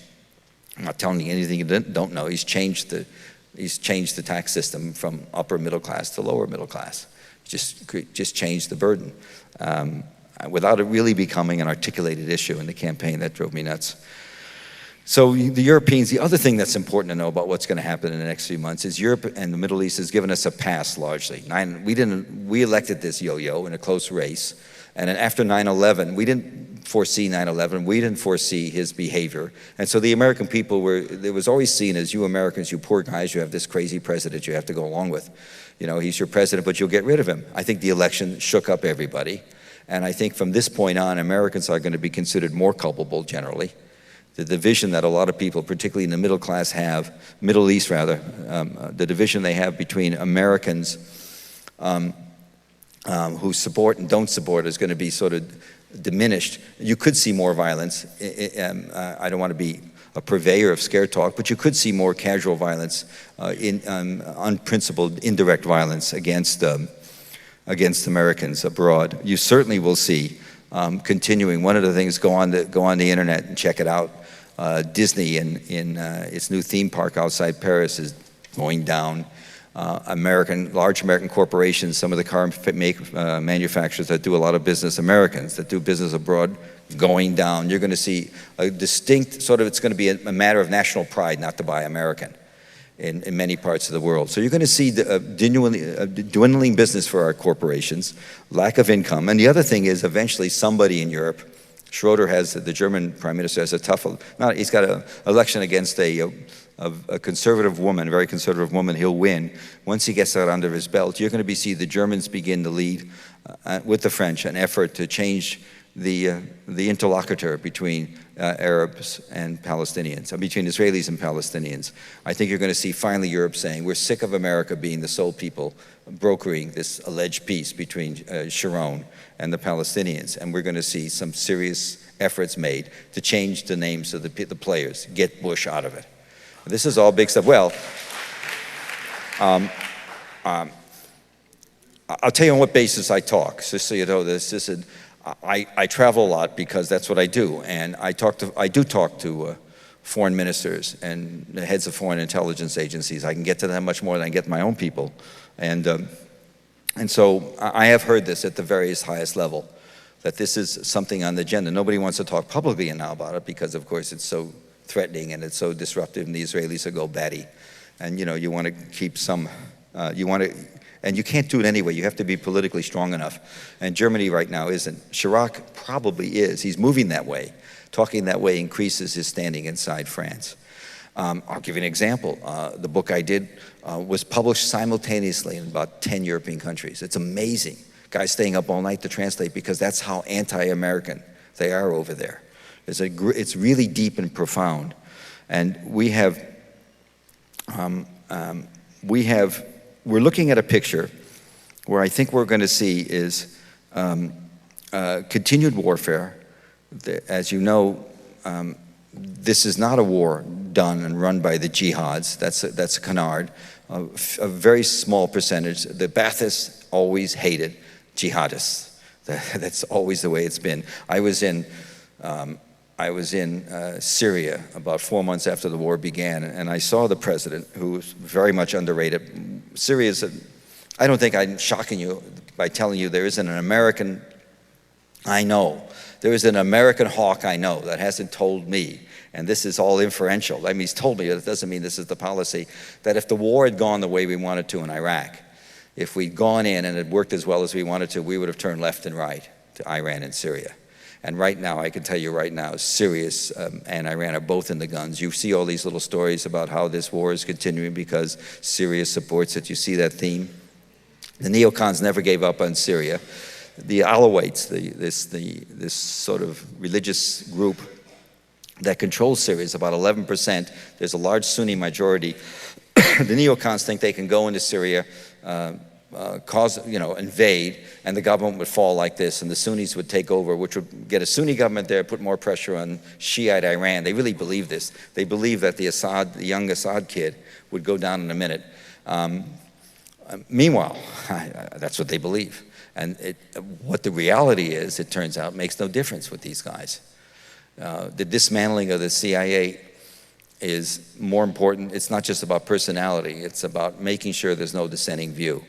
I'm not telling you anything you don't know, he's changed the tax system from upper middle class to lower middle class. Just changed the burden without it really becoming an articulated issue in the campaign. That drove me nuts. So the Europeans, the other thing that's important to know about what's going to happen in the next few months is Europe and the Middle East has given us a pass largely. We elected this yo-yo in a close race. And then after 9/11, we didn't foresee 9/11. We didn't foresee his behavior. And so the American people it was always seen as, you Americans, you poor guys, you have this crazy president you have to go along with. You know, he's your president, but you'll get rid of him. I think the election shook up everybody. And I think from this point on, Americans are going to be considered more culpable generally. The division that a lot of people, particularly in the middle class Middle East rather, the division they have between Americans who support and don't support is going to be sort of diminished. You could see more violence. I don't want to be a purveyor of scare talk, but you could see more casual violence, unprincipled, indirect violence against Americans abroad. You certainly will see continuing. One of the things, go on the internet and check it out. Disney in its new theme park outside Paris is going down. Large American corporations, some of the car manufacturers that do a lot of business, Americans that do business abroad, going down. You're going to see a distinct it's going to be a matter of national pride not to buy American in many parts of the world. So you're going to see dwindling business for our corporations, lack of income. And the other thing is eventually somebody in Europe, the German prime minister has he's got an election against a conservative woman, a very conservative woman. He'll win. Once he gets that under his belt, you're going to see the Germans begin to lead with the French an effort to change the interlocutor between Arabs and Palestinians, between Israelis and Palestinians. I think you're going to see finally Europe saying, we're sick of America being the sole people brokering this alleged peace between Sharon and the Palestinians, and we're going to see some serious efforts made to change the names of the players, get Bush out of it. This is all big stuff. Well, I'll tell you on what basis I talk, just so you know this. I travel a lot because that's what I do, and I do talk to foreign ministers and the heads of foreign intelligence agencies. I can get to them much more than I get to my own people, and so I have heard this at the various highest level, that this is something on the agenda. Nobody wants to talk publicly now about it because, of course, it's so threatening and it's so disruptive, and the Israelis will go batty, and you want to keep some, and you can't do it anyway. You have to be politically strong enough. And Germany right now isn't. Chirac probably is. He's moving that way. Talking that way increases his standing inside France. I'll give you an example. The book I did was published simultaneously in about 10 European countries. It's amazing. Guys staying up all night to translate because that's how anti-American they are over there. It's really deep and profound. And we're looking at a picture where I think we're going to see is continued warfare. As you know, this is not a war done and run by the jihads. That's a canard. A very small percentage. The Baathists always hated jihadists. That's always the way it's been. I was in Syria about 4 months after the war began, and I saw the president, who was very much underrated. I don't think I'm shocking you by telling you there isn't an American I know. There is an American hawk I know that hasn't told me, and this is all inferential. I mean, he's told me, but it doesn't mean this is the policy, that if the war had gone the way we wanted to in Iraq, if we'd gone in and it worked as well as we wanted to, we would have turned left and right to Iran and Syria. And right now, I can tell you right now, Syria and Iran are both in the guns. You see all these little stories about how this war is continuing because Syria supports it. You see that theme. The neocons never gave up on Syria. The Alawites, this sort of religious group that controls Syria, is about 11%. There's a large Sunni majority. The neocons think they can go into Syria, invade, and the government would fall like this, and the Sunnis would take over, which would get a Sunni government there, put more pressure on Shiite Iran. They really believe this. They believe that the young Assad kid would go down in a minute. Meanwhile, that's what they believe. And what the reality is, it turns out, makes no difference with these guys. The dismantling of the CIA is more important. It's not just about personality. It's about making sure there's no dissenting view.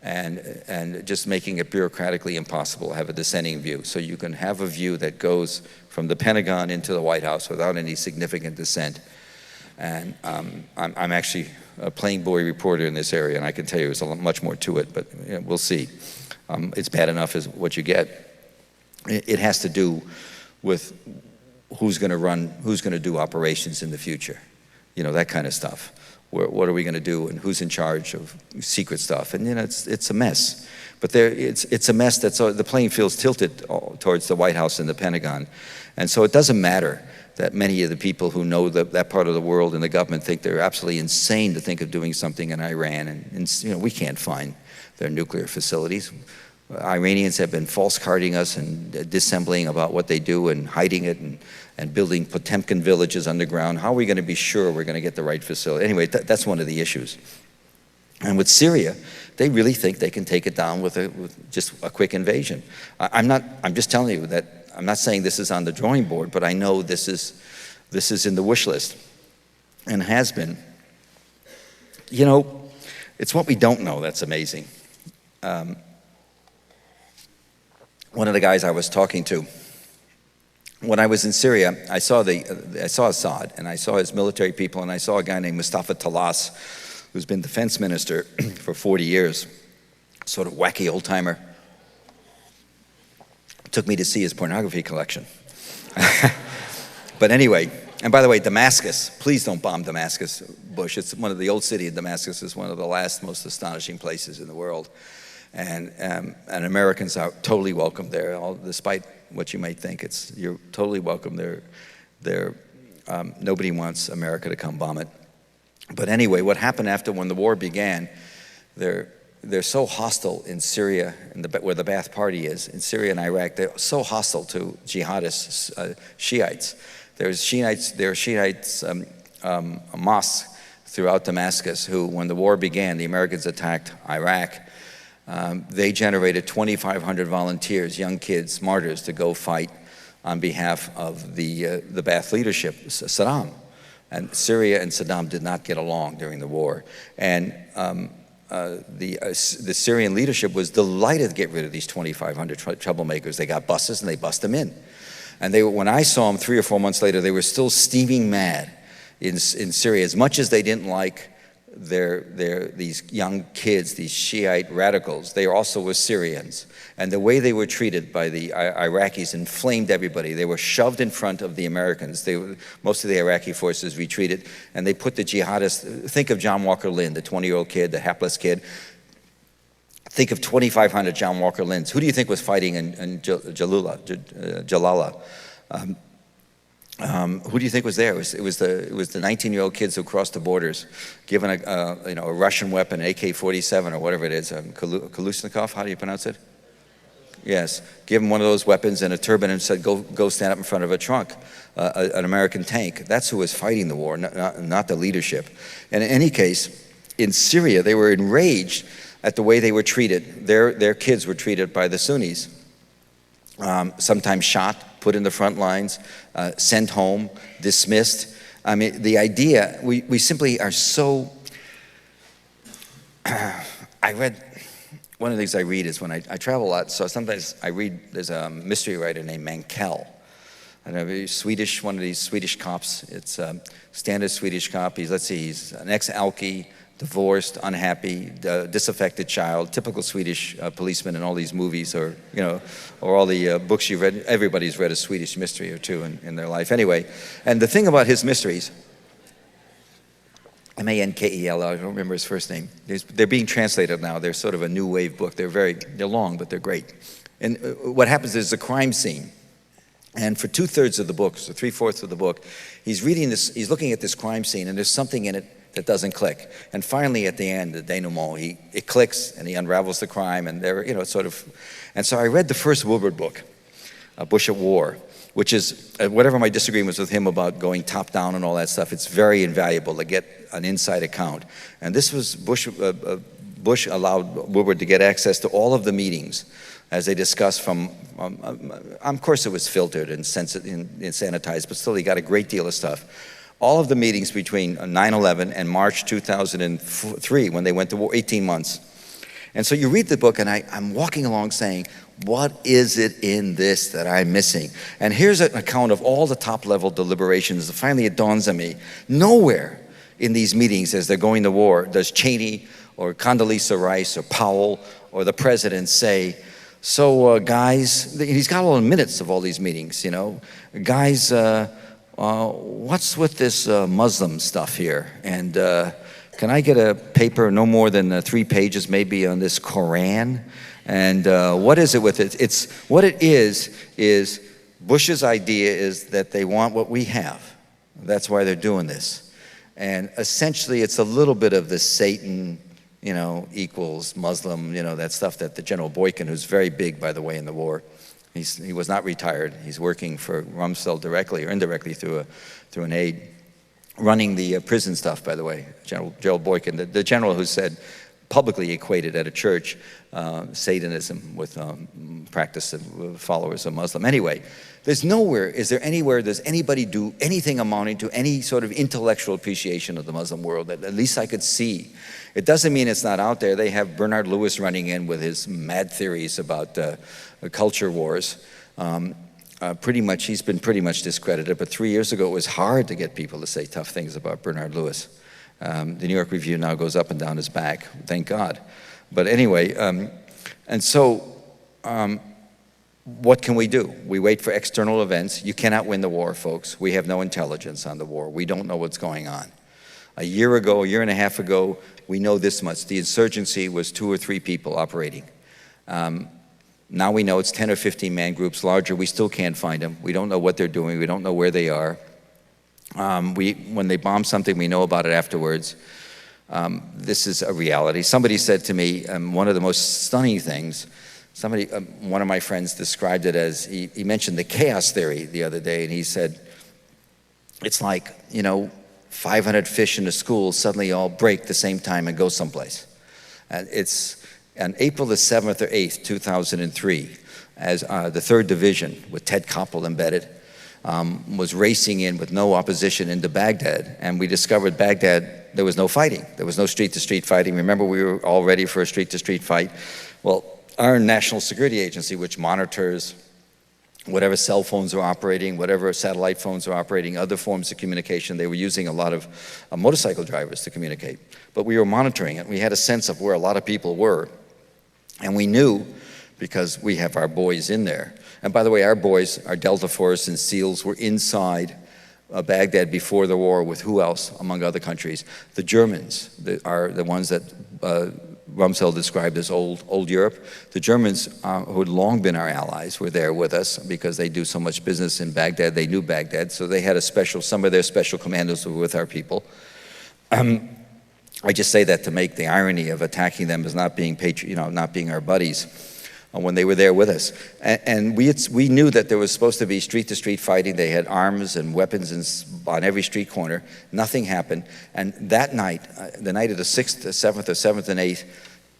and just making it bureaucratically impossible to have a dissenting view. So you can have a view that goes from the Pentagon into the White House without any significant dissent. And I'm actually a plain boy reporter in this area, and I can tell you there's much more to it, but we'll see. It's bad enough as what you get. It has to do with who's going to do operations in the future, that kind of stuff. What are we going to do, and who's in charge of secret stuff? And it's a mess. But it's a mess the playing field's tilted towards the White House and the Pentagon, and so it doesn't matter that many of the people who know that part of the world and the government think they're absolutely insane to think of doing something in Iran, and we can't find their nuclear facilities. Iranians have been false carding us and dissembling about what they do and hiding it and building Potemkin villages underground. How are we going to be sure we're going to get the right facility? Anyway, that's one of the issues. And with Syria, they really think they can take it down with just a quick invasion. I'm just telling you that I'm not saying this is on the drawing board, but I know this is in the wish list and has been. It's what we don't know that's amazing. One of the guys I was talking to, when I was in Syria, I saw Assad, and I saw his military people, and I saw a guy named Mustafa Talas, who's been defense minister for 40 years, sort of wacky old-timer. Took me to see his pornography collection. But anyway, and by the way, Damascus, please don't bomb Damascus, Bush. It's the old city of Damascus is one of the last most astonishing places in the world. And Americans are totally welcome there, despite what you might think. You're totally welcome there. Nobody wants America to come bomb it. But anyway, what happened when the war began, they're so hostile in Syria, where the Ba'ath Party is, in Syria and Iraq. They're so hostile to jihadists, Shiites. There are Shiites mosques throughout Damascus who, when the war began, the Americans attacked Iraq. They generated 2,500 volunteers, young kids, martyrs, to go fight on behalf of the Ba'ath leadership, Saddam. And Syria and Saddam did not get along during the war. And the Syrian leadership was delighted to get rid of these 2,500 troublemakers. They got buses and they bust them in. And when I saw them 3 or 4 months later, they were still steaming mad in Syria. As much as they didn't like these young kids, these Shiite radicals, they also were Syrians. And the way they were treated by the Iraqis inflamed everybody. They were shoved in front of the Americans. Most of the Iraqi forces retreated, and they put the jihadists. Think of John Walker Lindh, the 20-year-old kid, the hapless kid. Think of 2,500 John Walker Lindhs. Who do you think was fighting in Jalala? Who do you think was there? It was the 19-year-old kids who crossed the borders, given a Russian weapon, AK-47 or whatever it is, Kalashnikov. How do you pronounce it? Yes, give him one of those weapons and a turban and said, "Go stand up in front of a truck, an American tank." That's who was fighting the war, not the leadership. And in any case, in Syria, they were enraged at the way they were treated. Their kids were treated by the Sunnis. Sometimes shot, put in the front lines, sent home, dismissed. I mean, the idea, we simply are so... One of the things I read is when I travel a lot, so sometimes I read, there's a mystery writer named Mankell. I don't know, one of these Swedish cops. It's a standard Swedish cop. He's an ex-alkie, divorced, unhappy, disaffected child, typical Swedish policeman in all these movies or all the books you've read. Everybody's read a Swedish mystery or two in their life. Anyway, and the thing about his mysteries, Mankel, I don't remember his first name. They're being translated now. They're sort of a new wave book. They're long, but they're great. And what happens is a crime scene. And for 2/3 of the book, so 3/4 of the book, he's looking at this crime scene, and there's something in it that doesn't click. And finally, at the end, the denouement, it clicks, and he unravels the crime, and And so I read the first Woodward book, Bush at War, which is, whatever my disagreements with him about going top down and all that stuff, it's very invaluable to get an inside account. And this was Bush allowed Woodward to get access to all of the meetings as they discussed from, of course it was filtered and sanitized, but still he got a great deal of stuff. All of the meetings between 9/11 and March 2003, when they went to war, 18 months. And so you read the book, and I'm walking along saying, what is it in this that I'm missing? And here's an account of all the top-level deliberations. Finally, it dawns on me. Nowhere in these meetings as they're going to war does Cheney or Condoleezza Rice or Powell or the president say, so guys, he's got all the minutes of all these meetings, you know. Guys, what's with this Muslim stuff here? And can I get a paper no more than 3 pages maybe on this Quran? And what is it with it? What it is Bush's idea is that they want what we have. That's why they're doing this. And essentially it's a little bit of the Satan, you know, equals Muslim, you know, that stuff that the General Boykin, who's very big, by the way, in the war, he was not retired. He's working for Rumsfeld directly or indirectly through an aide, running the prison stuff, by the way, General Boykin, the general who said, publicly equated at a church, Satanism with practice of followers of Muslim. Anyway, does anybody do anything amounting to any sort of intellectual appreciation of the Muslim world that at least I could see? It doesn't mean it's not out there. They have Bernard Lewis running in with his mad theories about culture wars. He's been pretty much discredited, but 3 years ago it was hard to get people to say tough things about Bernard Lewis. The New York Review now goes up and down his back, thank God. But anyway, what can we do? We wait for external events. You cannot win the war, folks. We have no intelligence on the war. We don't know what's going on. A year and a half ago, we know this much. The insurgency was 2 or 3 people operating. Now we know it's 10 or 15 man groups larger. We still can't find them. We don't know what they're doing. We don't know where they are. When they bomb something, we know about it afterwards. This is a reality. Somebody said to me, one of the most stunning things, one of my friends described it as, he mentioned the chaos theory the other day, and he said, it's like, 500 fish in a school suddenly all break at the same time and go someplace. And it's on April the 7th or 8th, 2003, as the 3rd Division, with Ted Koppel embedded, was racing in with no opposition into Baghdad, and we discovered Baghdad, there was no fighting. There was no street-to-street fighting. Remember, we were all ready for a street-to-street fight. Well, our National Security Agency, which monitors whatever cell phones are operating, whatever satellite phones are operating, other forms of communication, they were using a lot of motorcycle drivers to communicate. But we were monitoring it. We had a sense of where a lot of people were, and we knew, because we have our boys in there. And by the way, our boys, our Delta Force and SEALs, were inside Baghdad before the war with who else, among other countries? The Germans are the ones that Rumsfeld described as old Europe. The Germans, who had long been our allies, were there with us because they do so much business in Baghdad. They knew Baghdad, so they had some of their special commandos were with our people. I just say that to make the irony of attacking them as not being not being our buddies. When they were there with us. And we knew that there was supposed to be street-to-street fighting. They had arms and weapons on every street corner. Nothing happened. And that night, the night of the 6th, the 7th, or 7th and 8th,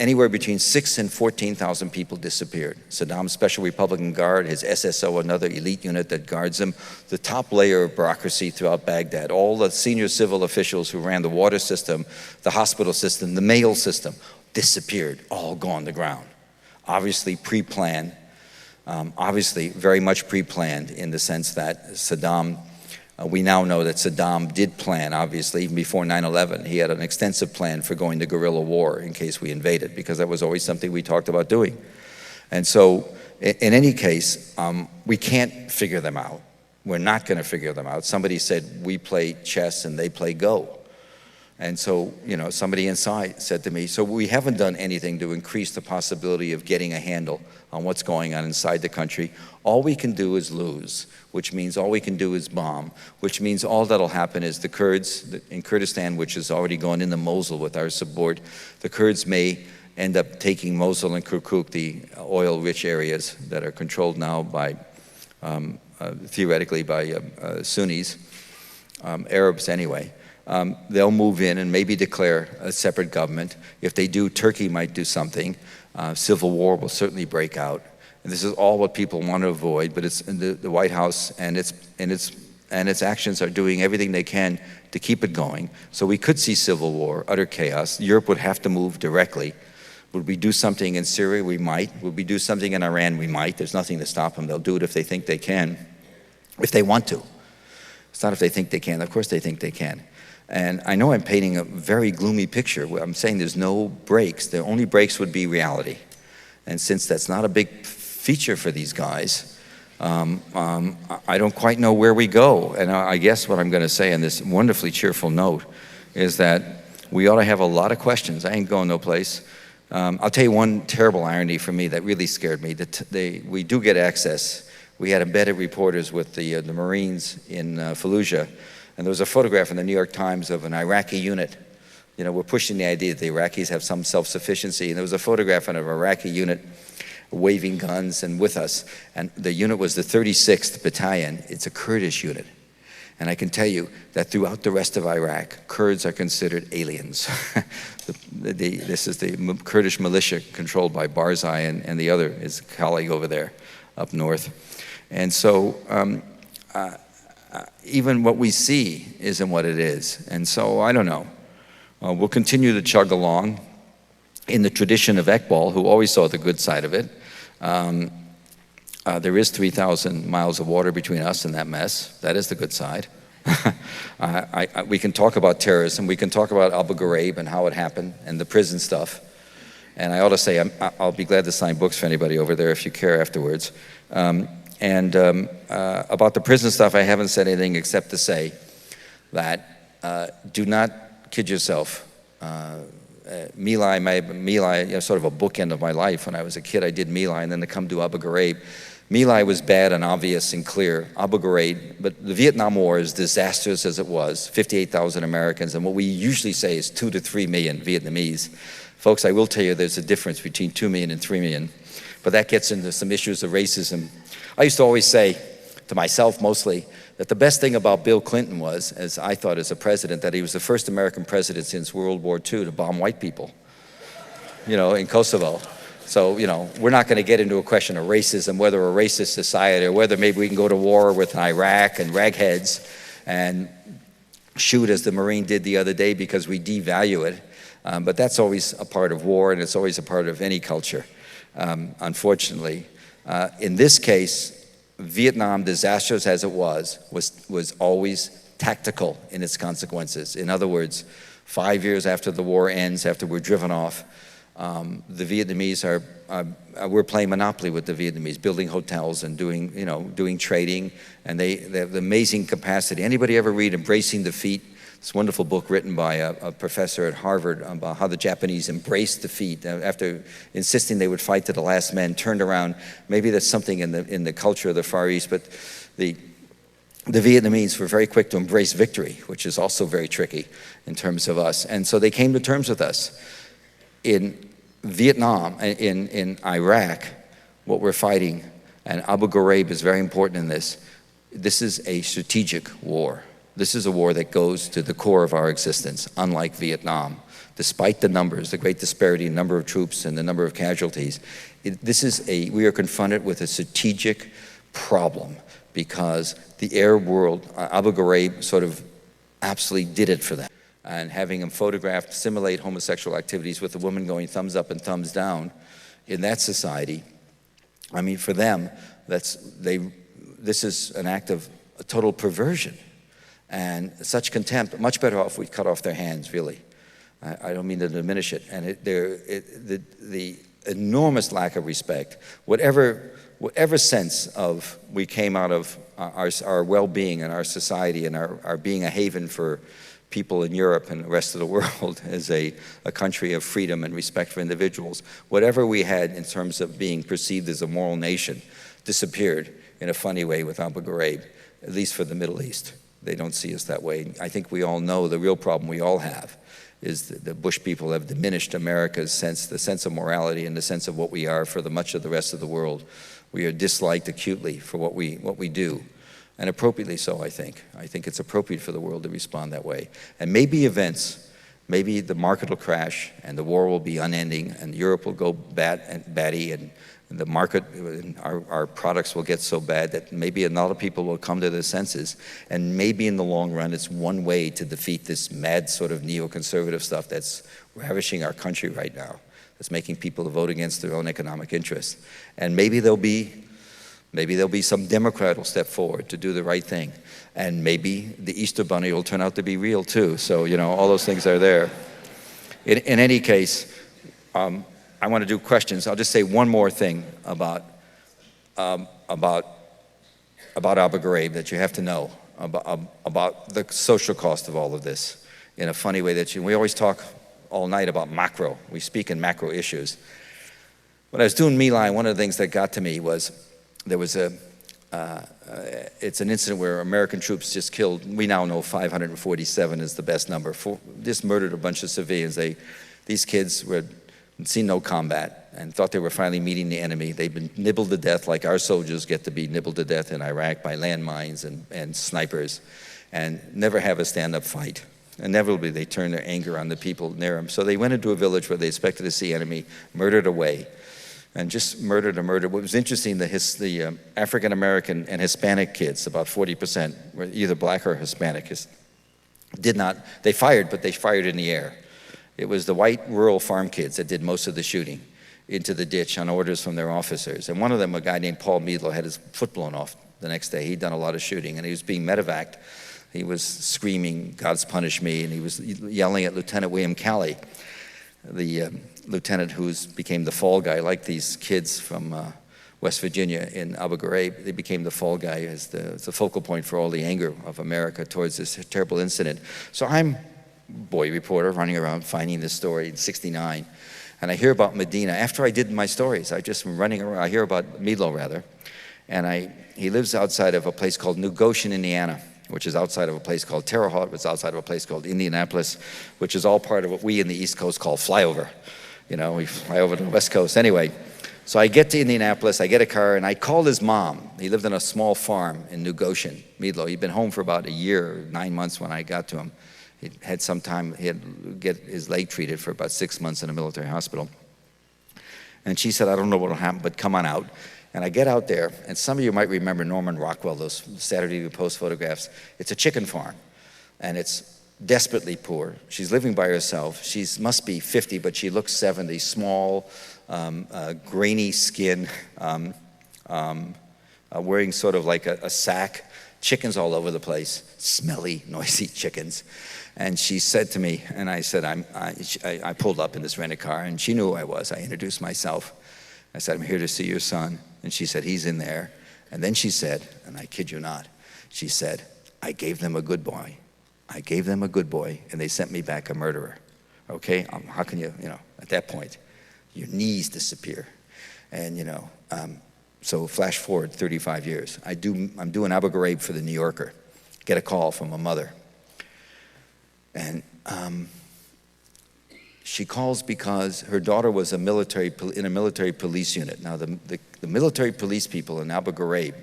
anywhere between 6,000 and 14,000 people disappeared. Saddam's Special Republican Guard, his SSO, another elite unit that guards him, the top layer of bureaucracy throughout Baghdad, all the senior civil officials who ran the water system, the hospital system, the mail system, disappeared, all gone to ground. Obviously pre-planned, obviously very much pre-planned in the sense that Saddam, we now know that Saddam did plan, obviously, even before 9/11. He had an extensive plan for going to guerrilla war in case we invaded, because that was always something we talked about doing. And so, in any case, we can't figure them out. We're not going to figure them out. Somebody said, we play chess and they play Go. And so, somebody inside said to me, so we haven't done anything to increase the possibility of getting a handle on what's going on inside the country. All we can do is lose, which means all we can do is bomb, which means all that'll happen is the Kurds in Kurdistan, which has already gone into Mosul with our support, the Kurds may end up taking Mosul and Kirkuk, the oil-rich areas that are controlled now by, theoretically, by Sunnis, Arabs anyway. They'll move in and maybe declare a separate government. If they do, Turkey might do something. Civil war will certainly break out. And this is all what people want to avoid, but it's the White House and its actions are doing everything they can to keep it going. So we could see civil war, utter chaos. Europe would have to move directly Would we do something in Syria? We might. Would we do something in Iran? We might. There's nothing to stop them. They'll do it if they think they can, if they want to. It's not if they think they can. Of course they think they can. And I know I'm painting a very gloomy picture. I'm saying there's no breaks. The only breaks would be reality. And since that's not a big feature for these guys, I don't quite know where we go. And I guess what I'm going to say on this wonderfully cheerful note is that we ought to have a lot of questions. I ain't going no place. I'll tell you one terrible irony for me that really scared me. We do get access. We had embedded reporters with the Marines in Fallujah, and there was a photograph in the New York Times of an Iraqi unit. You know, we're pushing the idea that the Iraqis have some self-sufficiency, and there was a photograph of an Iraqi unit waving guns and with us, and the unit was the 36th Battalion. It's a Kurdish unit. And I can tell you that throughout the rest of Iraq, Kurds are considered aliens. This is the Kurdish militia controlled by Barzai and the other, his colleague over there up north. And so even what we see isn't what it is. And so I don't know. We'll continue to chug along in the tradition of Eqbal, who always saw the good side of it. There is 3,000 miles of water between us and that mess. That is the good side. We can talk about terrorism. We can talk about Abu Ghraib and how it happened and the prison stuff. And I ought to say, I'll be glad to sign books for anybody over there if you care afterwards. About the prison stuff, I haven't said anything except to say that do not kid yourself. My My sort of a bookend of my life. When I was a kid, I did My and then to come to Abu Ghraib. My was bad and obvious and clear. Abu Ghraib, but the Vietnam War, as disastrous as it was, 58,000 Americans, and what we usually say is 2 to 3 million Vietnamese. Folks, I will tell you there's a difference between 2 million and 3 million, but that gets into some issues of racism. I used to always say, to myself mostly, that the best thing about Bill Clinton was, as I thought as a president, that he was the first American president since World War II to bomb white people, you know, in Kosovo. So, you know, we're not going to get into a question of racism, whether we're a racist society or whether maybe we can go to war with Iraq and ragheads and shoot as the Marine did the other day because we devalue it. But that's always a part of war, and it's always a part of any culture, unfortunately. In this case, Vietnam, disastrous as it was always tactical in its consequences. In other words, 5 years after the war ends, after we're driven off, the Vietnamese we're playing Monopoly with the Vietnamese, building hotels and doing trading, and they have the amazing capacity. Anybody ever read Embracing Defeat? This wonderful book written by a professor at Harvard about how the Japanese embraced defeat after insisting they would fight to the last man, turned around. Maybe that's something in the culture of the Far East, but the Vietnamese were very quick to embrace victory, which is also very tricky in terms of us. And so they came to terms with us. In Vietnam, in Iraq, what we're fighting, and Abu Ghraib is very important in this, this is a strategic war. This is a war that goes to the core of our existence, unlike Vietnam. Despite the numbers, the great disparity in number of troops and the number of casualties, we are confronted with a strategic problem because the Arab world, Abu Ghraib sort of absolutely did it for them. And having them photographed, simulate homosexual activities with a woman going thumbs up and thumbs down in that society, I mean, for them, this is an act of a total perversion. And such contempt, much better off we cut off their hands, really. I don't mean to diminish it. And the enormous lack of respect, whatever sense of we came out of our well-being and our society and our being a haven for people in Europe and the rest of the world as a country of freedom and respect for individuals, whatever we had in terms of being perceived as a moral nation disappeared in a funny way with Abu Ghraib, at least for the Middle East. They don't see us that way. I think we all know the real problem we all have is that the Bush people have diminished America's sense, the sense of morality and the sense of what we are for much of the rest of the world. We are disliked acutely for what we do, and appropriately so, I think. I think it's appropriate for the world to respond that way. And maybe maybe the market will crash and the war will be unending and Europe will go batty and the market, our products will get so bad that maybe a lot of people will come to their senses, and maybe in the long run it's one way to defeat this mad sort of neoconservative stuff that's ravishing our country right now. It's making people vote against their own economic interests. And maybe there'll be some Democrat will step forward to do the right thing. And maybe the Easter Bunny will turn out to be real too. So, all those things are there. In any case, I want to do questions. I'll just say one more thing about Abu Ghraib that you have to know about the social cost of all of this in a funny way we always talk all night about macro. We speak in macro issues. When I was doing My Lai, one of the things that got to me was there was it's an incident where American troops just killed, we now know 547 is the best number, just murdered a bunch of civilians. These kids had seen no combat and thought they were finally meeting the enemy. They'd been nibbled to death like our soldiers get to be nibbled to death in Iraq by landmines and snipers, and never have a stand-up fight. Inevitably, they turn their anger on the people near them. So they went into a village where they expected to see enemy, murdered away, and just murdered. What was interesting, the African-American and Hispanic kids, about 40%, were either black or Hispanic, they fired, but they fired in the air. It was the white rural farm kids that did most of the shooting into the ditch on orders from their officers. And one of them, a guy named Paul Meadlow, had his foot blown off the next day. He'd done a lot of shooting, and he was being medevaced. He was screaming, "God's punish me," and he was yelling at Lieutenant William Calley, the lieutenant who became the fall guy, like these kids from West Virginia in Abu Ghraib. They became the fall guy as the focal point for all the anger of America towards this terrible incident. So I'm boy reporter running around finding this story in '69, and I hear about Medina. After I did my stories, I just running around. I hear about Meadlow rather, and he lives outside of a place called New Goshen, Indiana, which is outside of a place called Terre Haute, which is outside of a place called Indianapolis, which is all part of what we in the East Coast call flyover. We fly over to the West Coast. Anyway, so I get to Indianapolis, I get a car, and I called his mom. He lived on a small farm in New Goshen, Meadlow. He'd been home for about a year, 9 months when I got to him. He had some time, he had to get his leg treated for about 6 months in a military hospital. And she said, "I don't know what will happen, but come on out." And I get out there, and some of you might remember Norman Rockwell, those Saturday Evening Post photographs. It's a chicken farm, and it's desperately poor. She's living by herself. She must be 50, but she looks 70, small, grainy skin, wearing sort of like a sack, chickens all over the place, smelly, noisy chickens. And she said to me, and I said, I pulled up in this rented car, and she knew who I was. I introduced myself. I said, "I'm here to see your son." And she said, "He's in there." And then she said, and I kid you not, she said, "I gave them a good boy. I gave them a good boy, and they sent me back a murderer." Okay? How can you, at that point, your knees disappear. And, so flash forward 35 years. I'm doing Abu Ghraib for the New Yorker. Get a call from a mother. And she calls because her daughter was in a military police unit. Now, the military police people in Abu Ghraib,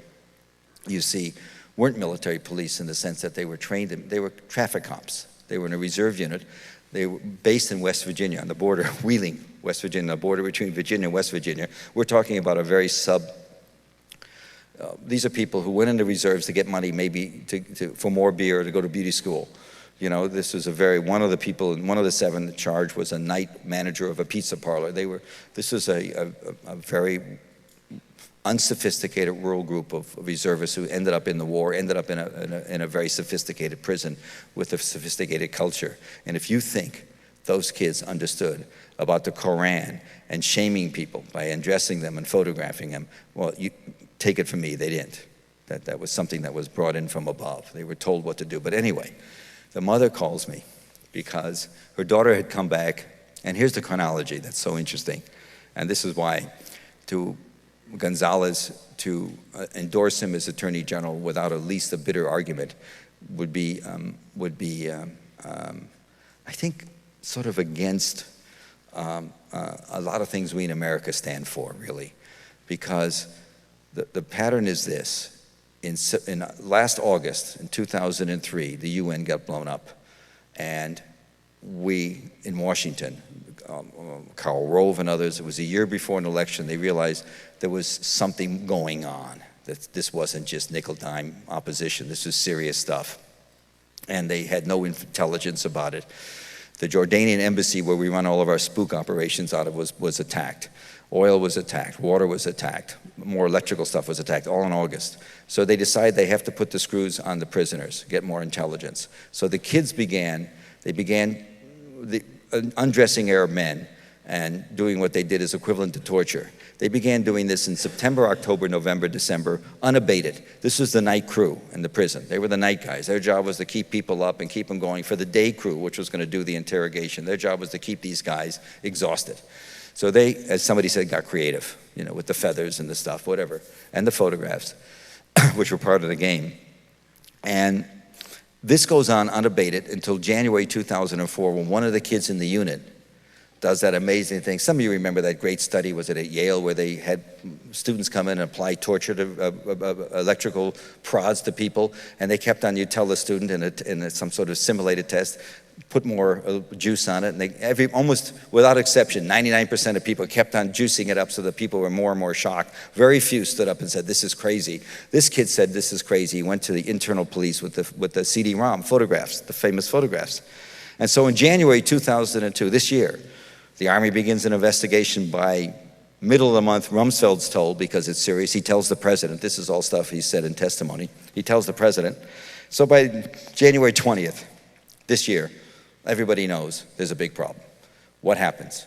you see, weren't military police in the sense that they were they were traffic cops. They were in a reserve unit. They were based in West Virginia, on the border, Wheeling, West Virginia, the border between Virginia and West Virginia. We're talking about a very these are people who went into reserves to get money maybe for more beer or to go to beauty school. This was one of the people, one of the 7 charged was a night manager of a pizza parlor. This was a very unsophisticated rural group of reservists who ended up in the war, ended up in a very sophisticated prison with a sophisticated culture. And if you think those kids understood about the Koran and shaming people by undressing them and photographing them, well, you take it from me, they didn't. That was something that was brought in from above. They were told what to do. But anyway, the mother calls me because her daughter had come back, and here's the chronology that's so interesting. And this is why to Gonzalez to endorse him as Attorney General without at least a bitter argument would be I think, sort of against a lot of things we in America stand for, really. Because the pattern is this. In last August, in 2003, the UN got blown up. And we, in Washington, Karl Rove and others, it was a year before an election, they realized there was something going on, that this wasn't just nickel-dime opposition, this was serious stuff. And they had no intelligence about it. The Jordanian embassy where we run all of our spook operations out of was attacked. Oil was attacked, water was attacked, more electrical stuff was attacked, all in August. So they decided they have to put the screws on the prisoners, get more intelligence. So the kids began undressing Arab men and doing what they did is equivalent to torture. They began doing this in September, October, November, December, unabated. This was the night crew in the prison. They were the night guys. Their job was to keep people up and keep them going. For the day crew, which was going to do the interrogation, their job was to keep these guys exhausted. So they, as somebody said, got creative, with the feathers and the stuff, whatever, and the photographs, which were part of the game. And this goes on unabated until January 2004, when one of the kids in the unit does that amazing thing. Some of you remember that great study, was it at Yale, where they had students come in and apply torture to electrical prods to people, and they kept on, you tell the student in some sort of simulated test, put more juice on it, and almost without exception, 99% of people kept on juicing it up so that people were more and more shocked. Very few stood up and said, this is crazy. This kid said, this is crazy. He went to the internal police with the CD-ROM photographs, the famous photographs. And so in January 2002, this year, the Army begins an investigation. By middle of the month, Rumsfeld's told, because it's serious, he tells the president, this is all stuff he said in testimony, he tells the president. So by January 20th, this year, everybody knows there's a big problem. What happens?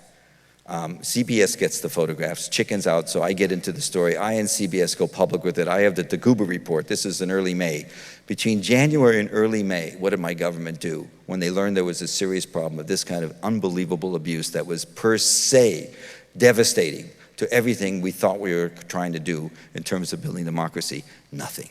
CBS gets the photographs, chickens out, so I get into the story. I and CBS go public with it. I have the Daguba report. This is in early May. Between January and early May, what did my government do when they learned there was a serious problem of this kind of unbelievable abuse that was per se devastating to everything we thought we were trying to do in terms of building democracy? Nothing.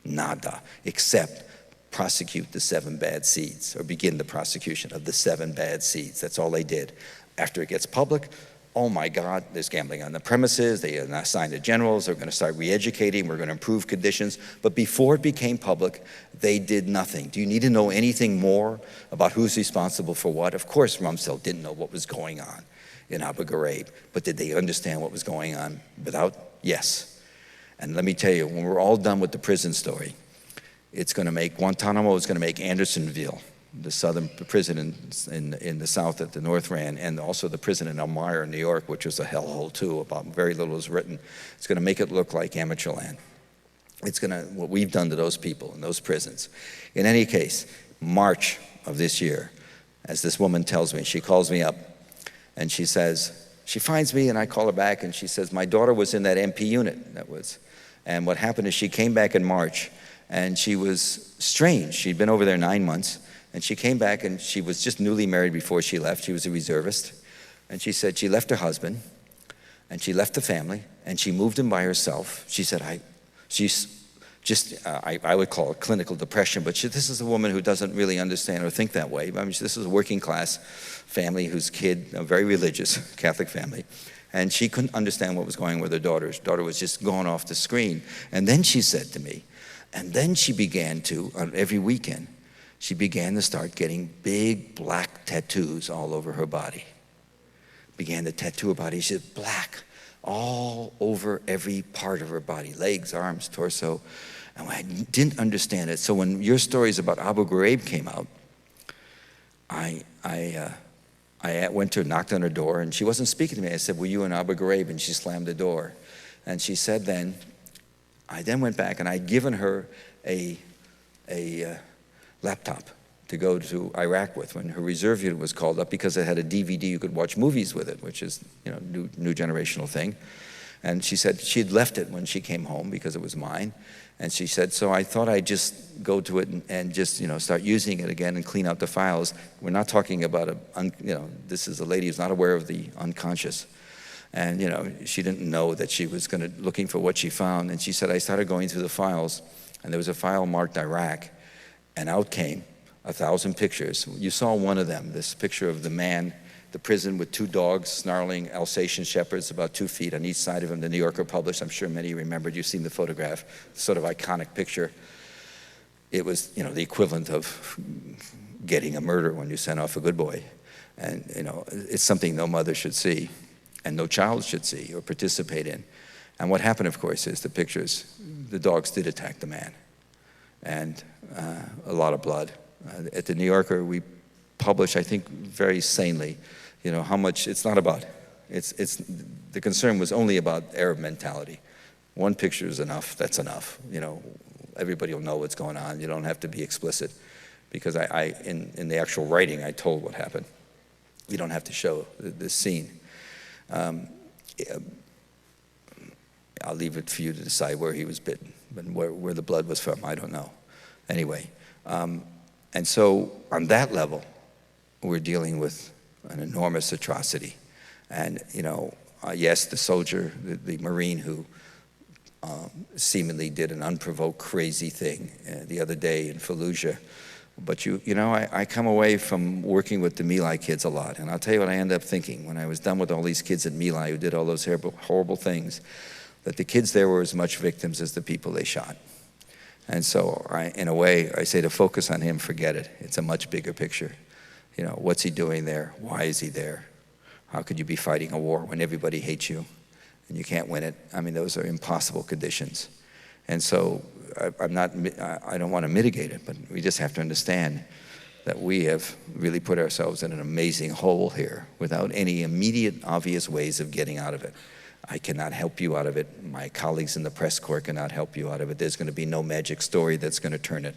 Nada. Except prosecute the 7 bad seeds, or begin the prosecution of the 7 bad seeds. That's all they did. After it gets public, oh my God, there's gambling on the premises, they assign the generals, they're going to start re-educating, we're going to improve conditions. But before it became public, they did nothing. Do you need to know anything more about who's responsible for what? Of course, Rumsfeld didn't know what was going on in Abu Ghraib, but did they understand what was going on without? Yes. And let me tell you, when we're all done with the prison story, it's going to make Guantanamo, it's going to make Andersonville, the southern prison in the south that the North ran, and also the prison in Elmira in New York, which was a hellhole too, about very little was written. It's going to make it look like amateur land. It's going to, what we've done to those people in those prisons. In any case, March of this year, as this woman tells me, she calls me up and she says, she finds me and I call her back and she says, my daughter was in that MP unit. And what happened is she came back in March and she was strange. She'd been over there 9 months. And she came back and she was just newly married before she left. She was a reservist. And she said she left her husband and she left the family and she moved in by herself. She said, I would call it clinical depression, but this is a woman who doesn't really understand or think that way. I mean, this is a working class family whose kid, a very religious Catholic family, and she couldn't understand what was going on with her daughter. Her daughter was just going off the screen. And then she said to me, and then she began to, on every weekend, she began to start getting big black tattoos all over her body. Began to tattoo her body. She said, black, all over every part of her body, legs, arms, torso. And I didn't understand it. So when your stories about Abu Ghraib came out, I went to her, knocked on her door, and she wasn't speaking to me. I said, were you in Abu Ghraib? And she slammed the door. And she said I then went back, and I'd given her a laptop to go to Iraq with when her reserve unit was called up, because it had a DVD you could watch movies with it, which is new generational thing. And she said she had left it when she came home because it was mine. And she said, so I thought I'd just go to it and just start using it again and clean out the files. We're not talking about this is a lady who's not aware of the unconscious. And she didn't know that she was looking for what she found. And she said, I started going through the files, and there was a file marked Iraq. And out came 1,000 pictures. You saw one of them, this picture of the man, the prison with 2 dogs, snarling Alsatian shepherds about 2 feet on each side of him. The New Yorker published, I'm sure many of you remembered, you've seen the photograph, sort of iconic picture. It was, the equivalent of getting a murder when you send off a good boy. And, it's something no mother should see and no child should see or participate in. And what happened, of course, is the dogs did attack the man. And a lot of blood. At the New Yorker, we publish, I think, very sanely, how much it's not about. The concern was only about Arab mentality. One picture is enough, that's enough. Everybody will know what's going on. You don't have to be explicit. Because in the actual writing, I told what happened. You don't have to show this scene. I'll leave it for you to decide where he was bitten. But where the blood was from, I don't know. Anyway, and so on that level, we're dealing with an enormous atrocity. And, yes, the soldier, the Marine who seemingly did an unprovoked crazy thing the other day in Fallujah. But I come away from working with the My Lai kids a lot, and I'll tell you what I ended up thinking when I was done with all these kids at My Lai who did all those horrible things, that the kids there were as much victims as the people they shot. And so, in a way, I say to focus on him, forget it. It's a much bigger picture. What's he doing there? Why is he there? How could you be fighting a war when everybody hates you and you can't win it? I mean, those are impossible conditions. And so I don't want to mitigate it, but we just have to understand that we have really put ourselves in an amazing hole here without any immediate, obvious ways of getting out of it. I cannot help you out of it. My colleagues in the press corps cannot help you out of it. There's going to be no magic story that's going to turn it.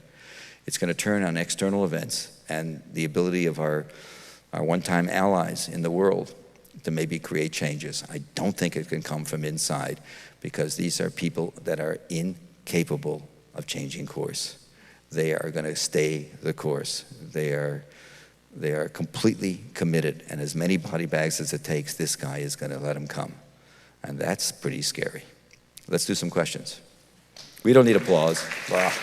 It's going to turn on external events and the ability of our one-time allies in the world to maybe create changes. I don't think it can come from inside, because these are people that are incapable of changing course. They are going to stay the course. They are completely committed, and as many body bags as it takes, this guy is going to let them come. And that's pretty scary. Let's do some questions. We don't need applause. Wow.